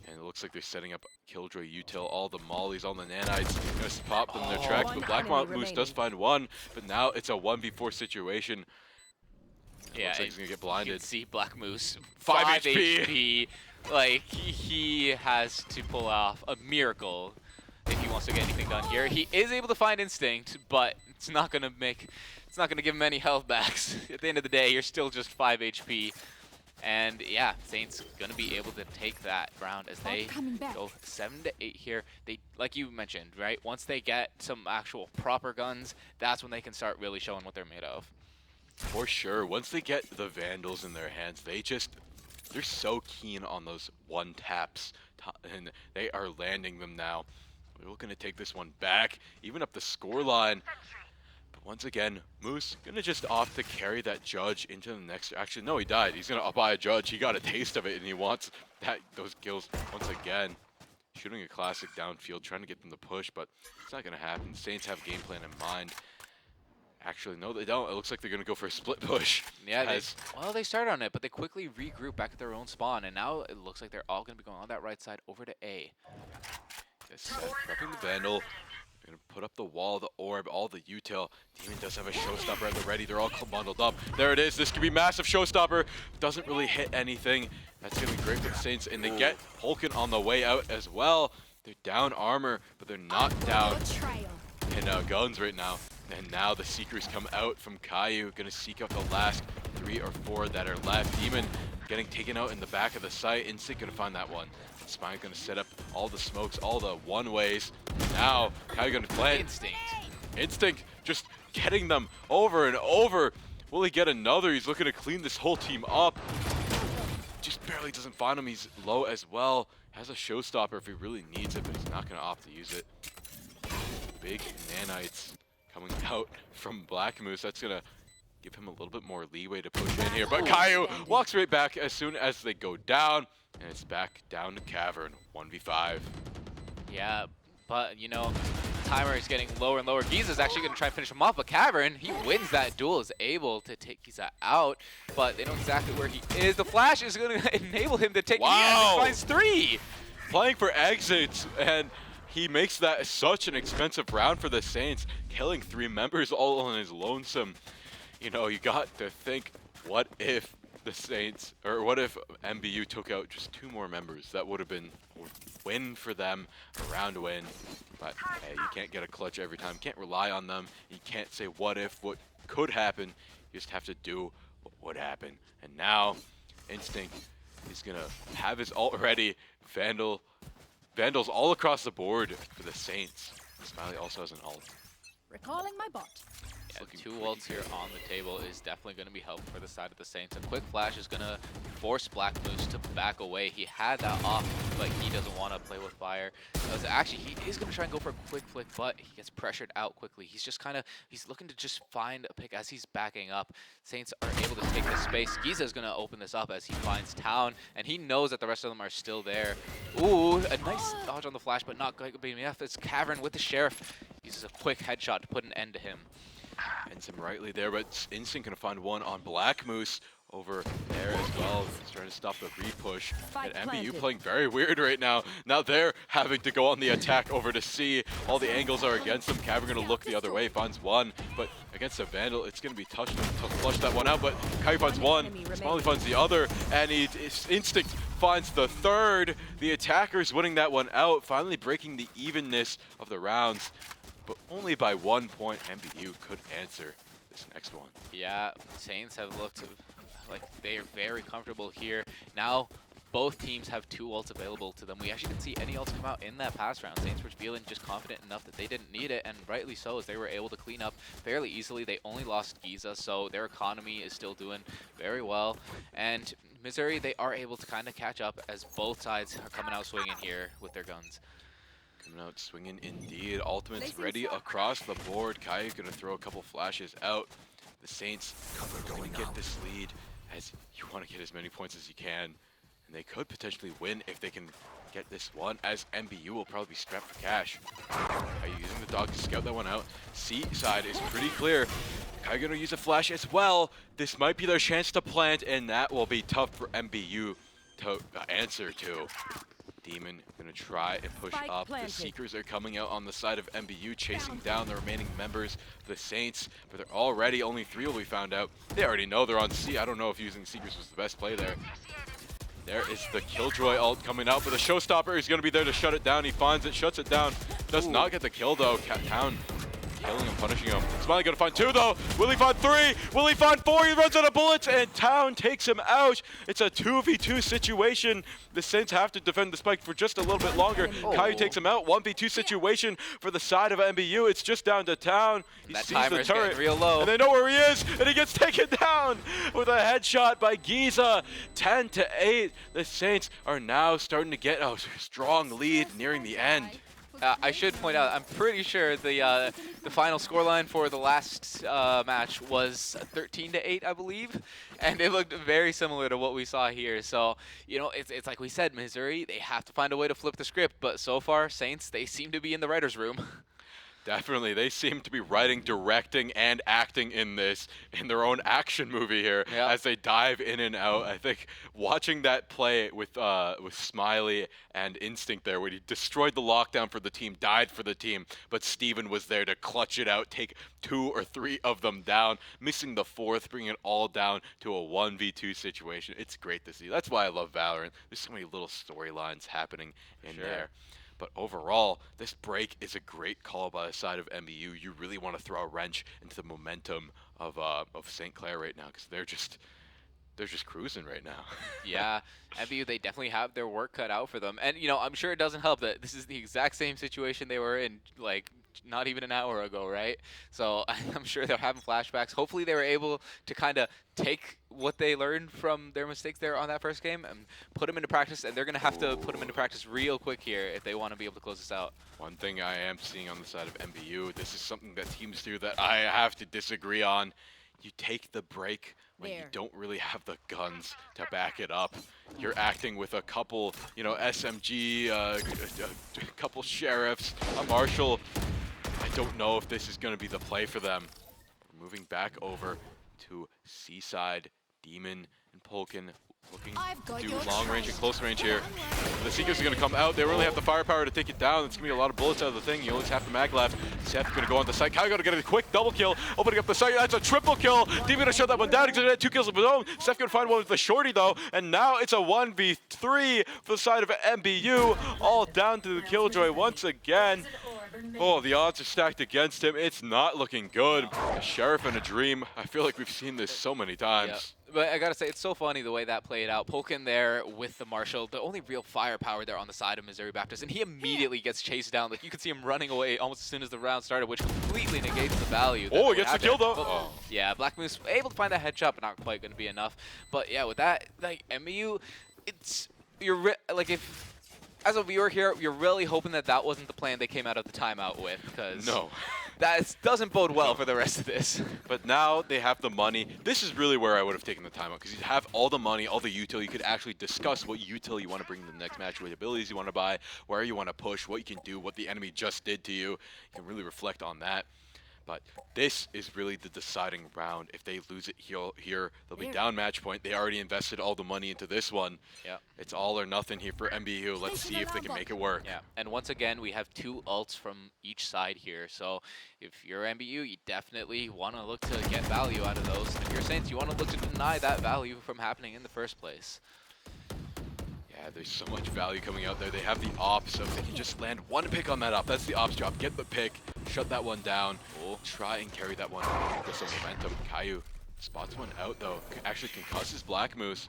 And it looks like they're setting up Killjoy, Util, all the mollies, all the nanites. Gonna pop them in their tracks, but Black Moose does find one. But now it's a 1v4 situation. It Yeah, looks like and he's gonna get you can blinded. see Black Moose, 5 5 HP. HP. Like, he has to pull off a miracle if he wants to get anything done here. He is able to find Instinct, but it's not gonna give him any health backs. At the end of the day, you're still just 5 HP. And yeah, Saints gonna be able to take that round as they go 7-8 here. They, like you mentioned, right? Once they get some actual proper guns, that's when they can start really showing what they're made of. For sure. Once they get the Vandals in their hands, they're so keen on those one taps, and they are landing them now. We're looking to take this one back, even up the score line. But once again, Moose gonna just opt to carry that Judge into the next. Actually, no, he died. He's gonna buy a Judge. He got a taste of it, and he wants those kills once again. Shooting a classic downfield, trying to get them to push, but it's not gonna happen. Saints have game plan in mind. Actually, no, they don't. It looks like they're going to go for a split push. Yeah, they start on it, but they quickly regroup back at their own spawn, and now it looks like they're all going to be going on that right side over to A. Just prepping the Vandal. They're going to put up the wall, the orb, all the util. Demon does have a showstopper at the ready. They're all bundled up. There it is. This could be massive showstopper. Doesn't really hit anything. That's going to be great for the Saints, and they get Hulkin on the way out as well. They're down armor, but they're not down in guns right now. And now the Seekers come out from Caillou, gonna seek out the last 3 or 4 that are left. Demon getting taken out in the back of the site. Instinct gonna find that one. Spine gonna set up all the smokes, all the one-ways. Now, Caillou gonna plant. Instinct just getting them over and over. Will he get another? He's looking to clean this whole team up. Just barely doesn't find him. He's low as well. Has a showstopper if he really needs it, but he's not gonna opt to use it. Big nanites coming out from Black Moose. That's gonna give him a little bit more leeway to push in here. But Caillou walks right back as soon as they go down, and it's back down to Cavern, 1v5. Yeah, but you know, timer is getting lower and lower. Giza's actually going to try and finish him off, but Cavern, he wins that duel, is able to take Giza out, but they know exactly where he is. The flash is going to enable him to take Giza, and he finds 3! Playing for exits, and he makes that such an expensive round for the Saints, killing 3 members all on his lonesome. You know, you got to think, what if the Saints, or what if MBU took out just 2 more members? That would have been a win for them, a round win. But hey, you can't get a clutch every time. You can't rely on them. You can't say what if, what could happen. You just have to do what would happen. And now, Instinct is going to have his ult ready. Vandals all across the board for the Saints. Smiley also has an ult. Recalling my bot. Yeah, 2 ults here on the table is definitely going to be helpful for the side of the Saints. A quick flash is going to force Black Moose to back away. He had that off, but he doesn't want to play with fire. Actually, he is going to try and go for a quick flick, but he gets pressured out quickly. He's just he's looking to just find a pick as he's backing up. Saints are able to take this space. Giza is going to open this up as he finds Town, and he knows that the rest of them are still there. Ooh, a nice dodge on the flash, but not going to be enough. It's Cavern with the Sheriff. Uses a quick headshot to put an end to him. Ends him rightly there, but Instinct gonna find one on Black Moose over there as well. He's trying to stop the re-push. And MBU playing very weird right now. Now they're having to go on the attack over to C. All the angles are against them. Cavern gonna look the other way, finds one, but against the Vandal, it's gonna be tough to flush that one out, but Caillou finds one, Smiley finds the other, and Instinct finds the third. The attacker's winning that one out, finally breaking the evenness of the rounds. But only by 1 point. MBU could answer this next one. Yeah, Saints have looked like they are very comfortable here. Now, both teams have 2 ults available to them. We actually didn't see any ults come out in that past round. Saints were feeling just confident enough that they didn't need it, and rightly so, as they were able to clean up fairly easily. They only lost Giza, so their economy is still doing very well. And Missouri, they are able to kind of catch up as both sides are coming out swinging here with their guns. Coming out swinging indeed. Ultimates ready across the board. Caillou's gonna throw a couple flashes out. The Saints going to get this lead as you want to get as many points as you can. And they could potentially win if they can get this one, as MBU will probably be strapped for cash. Caillou using the dog to scout that one out. C side is pretty clear. Are gonna use a flash as well. This might be their chance to plant, and that will be tough for MBU to answer to. Demon gonna try and push Spike up. planted. The Seekers are coming out on the side of MBU, chasing down the remaining members of the Saints, but they're already only 3 will be found out. They already know they're on C. I don't know if using Seekers was the best play there. There is the Killjoy ult coming out, but the Showstopper is going to be there to shut it down. He finds it, shuts it down. Does not get the kill though. Town killing him, punishing him. Smiley going to find 2 though. Will he find 3? Will he find 4? He runs out of bullets and Town takes him out. It's a 2v2 situation. The Saints have to defend the spike for just a little bit longer. Caillou takes him out. 1v2 situation for the side of MBU. It's just down to Town. He That sees the timer's getting turret real low. and they know where he is, and he gets taken down with a headshot by Giza. 10-8. The Saints are now starting to get a strong lead nearing the end. I should point out, I'm pretty sure the final scoreline for the last match was 13-8, I believe, and it looked very similar to what we saw here. So, you know, it's like we said, Missouri, they have to find a way to flip the script, but so far, Saints, they seem to be in the writer's room. Definitely, they seem to be writing, directing, and acting in their own action movie here as they dive in and out. I think watching that play with Smiley and Instinct there, when he destroyed the lockdown for the team, died for the team, but Steven was there to clutch it out, take 2 or 3 of them down, missing the 4th, bringing it all down to a 1v2 situation. It's great to see. That's why I love Valorant. There's so many little storylines happening in there. But overall, this break is a great call by the side of MBU. You really want to throw a wrench into the momentum of St. Clair right now, because they're just cruising right now. Yeah, MBU, they definitely have their work cut out for them. And, you know, I'm sure it doesn't help that this is the exact same situation they were in, like, not even an hour ago, right? So I'm sure they're having flashbacks. Hopefully they were able to kind of take what they learned from their mistakes there on that first game and put them into practice, and they're going to have to put them into practice real quick here if they want to be able to close this out. One thing I am seeing on the side of MBU, this is something that teams do that I have to disagree on. You take the break when you don't really have the guns to back it up. You're acting with a couple, you know, SMG, a couple sheriffs, a marshal. I don't know if this is going to be the play for them. We're moving back over to Seaside. Demon and Polkin looking to do long range and close range here. The Seekers are going to come out. They really have the firepower to take it down. It's going to be a lot of bullets out of the thing. You only have the mag left. Seth going to go on the site. Caillou going to get a quick double kill, opening up the site. That's a triple kill. Demon going to shut that one down. He's going to get 2 kills of his own. Seth going to find one with the shorty though. And now it's a 1v3 for the side of MBU. All down to the Killjoy once again. Oh, the odds are stacked against him. It's not looking good. A sheriff in a dream. I feel like we've seen this so many times. Yep. But I gotta say, it's so funny the way that played out. Polkin there with the Marshal, the only real firepower there on the side of Missouri Baptist, and he immediately gets chased down. Like, you could see him running away almost as soon as the round started, which completely negates the value. Oh, he gets the kill though. But, yeah, Black Moose able to find that headshot, but not quite going to be enough. But yeah, with that, like, MBU, like, if as a viewer here, you're really hoping that that wasn't the plan they came out of the timeout with, because that doesn't bode well for the rest of this. But now they have the money. This is really where I would have taken the timeout, because you have all the money, all the util. You could actually discuss what util you want to bring to the next match, what abilities you want to buy, where you want to push, what you can do, what the enemy just did to you. You can really reflect on that. But this is really the deciding round. If they lose it here, they'll be down match point. They already invested all the money into this one. Yeah. It's all or nothing here for MBU. Let's see if they can make it work. Yeah, and once again, we have 2 ults from each side here. So if you're MBU, you definitely want to look to get value out of those. And if you're Saints, you want to look to deny that value from happening in the first place. Yeah, there's so much value coming out there. They have the op, so if they can just land one pick on that op, that's the op's job. Get the pick, shut that one down. We'll try and carry that one with some momentum. Caillou spots one out though. Actually concusses Black Moose.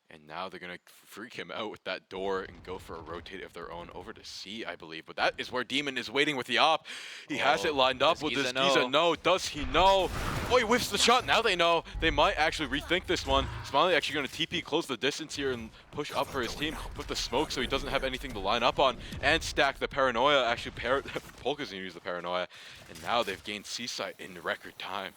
And now they're going to freak him out with that door and go for a rotate of their own over to C, I believe. But that is where Demon is waiting with the op. He has it lined up with this Giza. No, does he know? Oh, he whiffs the shot. Now they know. They might actually rethink this one. Smiley actually going to TP, close the distance here and push up for his team. Put the smoke so he doesn't have anything to line up on. And stack the paranoia. Actually, Polka's going to use the paranoia. And now they've gained C site in record time.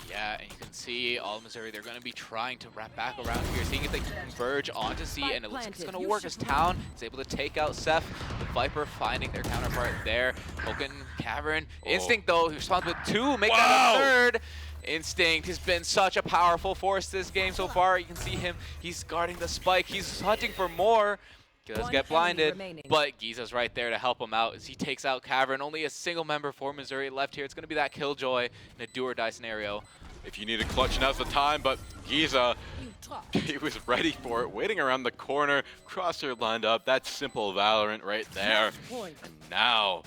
Yeah, and you can see all of Missouri, they're going to be trying to wrap back around here, seeing if they can converge onto C, and it looks like it's going to work as Town is able to take out Seth. The Viper finding their counterpart there. Polkin, Cavern, Instinct though, he responds with 2, make that a 3rd. Instinct has been such a powerful force this game so far. You can see him, he's guarding the spike, he's hunting for more. He does get blinded, but Giza's right there to help him out as he takes out cavern. Only a single member for Missouri left here. It's going to be that Killjoy in a do or die scenario. If you need a clutch, now's the time, but Giza, he was ready for it, waiting around the corner, crosshair lined up. That's simple Valorant right there. And now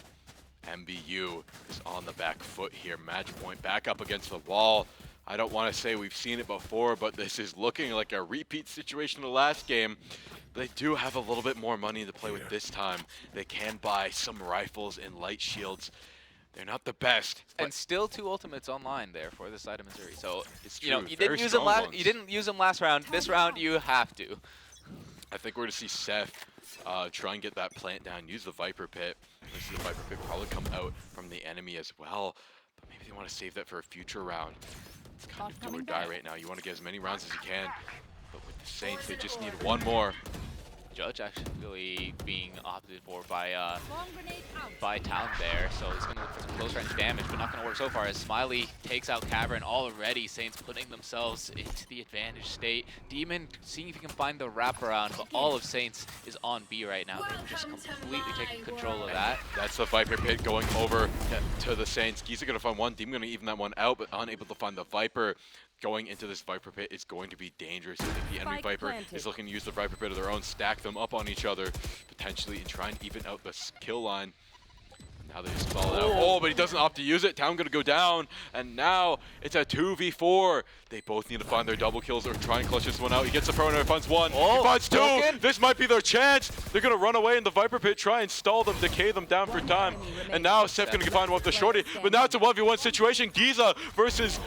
MBU is on the back foot here. Match point back up against the wall. I don't want to say we've seen it before, but this is looking like a repeat situation of the last game. They do have a little bit more money to play with this time. They can buy some rifles and light shields. They're not the best. And still 2 ultimates online there for the side of Missouri. So, it's you know, true, you didn't use them last round. This round you have to. I think we're going to see Seth try and get that plant down, use the Viper Pit. We see the Viper Pit probably come out from the enemy as well. But maybe they want to save that for a future round. It's kind of do or die right now. You want to get as many rounds as you can. But with the Saints, they just need one more. Judge actually being opted for by Town there, so he's going to look for some close range damage, but not going to work so far as Smiley takes out Cavern already. Saints putting themselves into the advantage state. Demon seeing if he can find the wraparound, but all of Saints is on B right now. They're just completely taking control of that. That's the Viper Pit going over to the Saints. Giza going to find one. Demon going to even that one out, but unable to find the Viper. Going into this Viper Pit is going to be dangerous. I think the enemy Viper is looking to use the Viper Pit of their own, stack them up on each other, potentially, and try and even out the kill line. Now they just fall out. Oh, but he doesn't opt to use it. Town going to go down, and now it's a 2v4. They both need to find their double kills or try and clutch this one out. He gets the Proner, finds one, he finds two. Broken. This might be their chance. They're going to run away in the Viper Pit, try and stall them, decay them down for time. And now Seth going to find one with the shorty, but now it's a 1v1 situation. Giza versus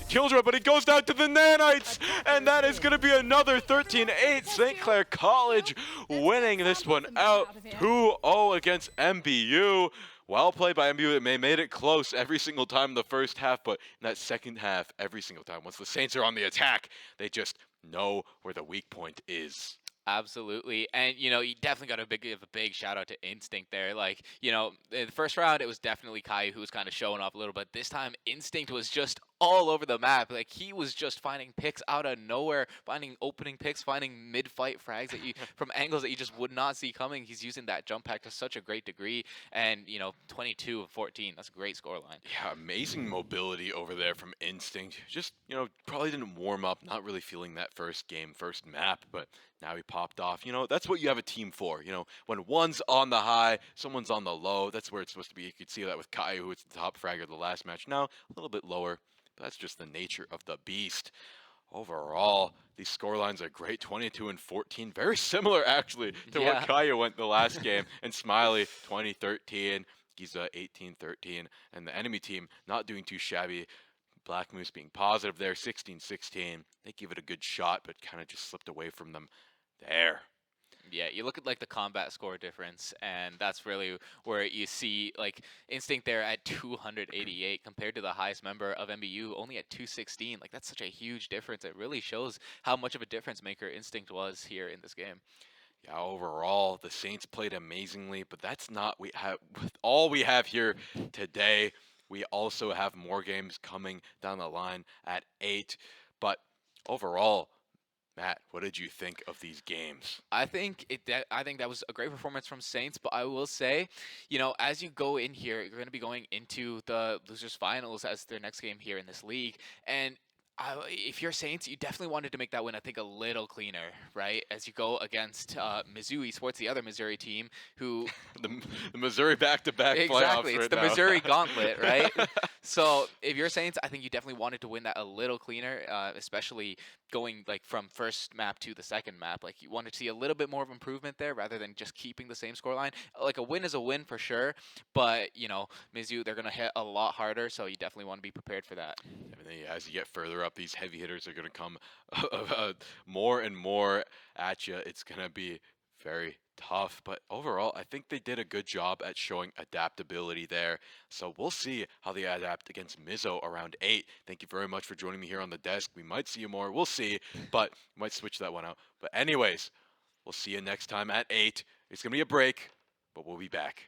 Killjoy, but it goes down to the Nanites, and that is going to be another 13-8. St. Clair College winning this one out 2-0 against MBU. Well played by MBU. They made it close every single time in the first half, but in that second half, every single time, once the Saints are on the attack, they just know where the weak point is. Absolutely, and you know, you definitely got to give a big shout out to Instinct there. Like, you know, in the first round, it was definitely Kai who was kind of showing off a little bit. This time, Instinct was just all over the map. Like, he was just finding picks out of nowhere, finding opening picks, finding mid-fight frags that you from angles that you just would not see coming. He's using that jump pack to such a great degree, and you know, 22 of 14. That's a great scoreline. Yeah, amazing mobility over there from Instinct. Just, you know, probably didn't warm up, not really feeling that first game, first map, but now he popped off. You know, that's what you have a team for. You know, when one's on the high, someone's on the low. That's where it's supposed to be. You could see that with Kai, who was the top fragger of the last match. Now, a little bit lower, but that's just the nature of the beast. Overall, these scorelines are great, 22 and 14. Very similar, actually, to what Kaya went the last game. And Smiley, 20-13. Giza, 18-13. And the enemy team not doing too shabby. Black Moose being positive there, 16-16. They give it a good shot, but kind of just slipped away from them there. Yeah, you look at like the combat score difference, and that's really where you see like Instinct there at 288 compared to the highest member of MBU only at 216. Like, that's such a huge difference. It really shows how much of a difference maker Instinct was here in this game. Yeah, overall, the Saints played amazingly, but that's not all we have here today. We also have more games coming down the line at 8. But overall, Matt, what did you think of these games? I think that was a great performance from Saints, but I will say, you know, as you go in here, you're going to be going into the losers finals as their next game here in this league, and if you're Saints, you definitely wanted to make that win, I think, a little cleaner, right? As you go against Mizzou Esports, the other Missouri team, who the Missouri back-to-back playoffs. Exactly, it's right the now. Missouri gauntlet, right? So if you're Saints, I think you definitely wanted to win that a little cleaner, especially going like from first map to the second map. Like, you wanted to see a little bit more of improvement there rather than just keeping the same scoreline. Like, a win is a win for sure, but you know, Mizzou, they're gonna hit a lot harder, so you definitely want to be prepared for that. As you get further up, these heavy hitters are going to come more and more at you. It's going to be very tough, but overall, I think they did a good job at showing adaptability there. So we'll see how they adapt against Mizzo around 8. Thank you very much for joining me here on the desk. We might see you more. We'll see, but we might switch that one out. But anyways, we'll see you next time at 8. It's going to be a break, but we'll be back.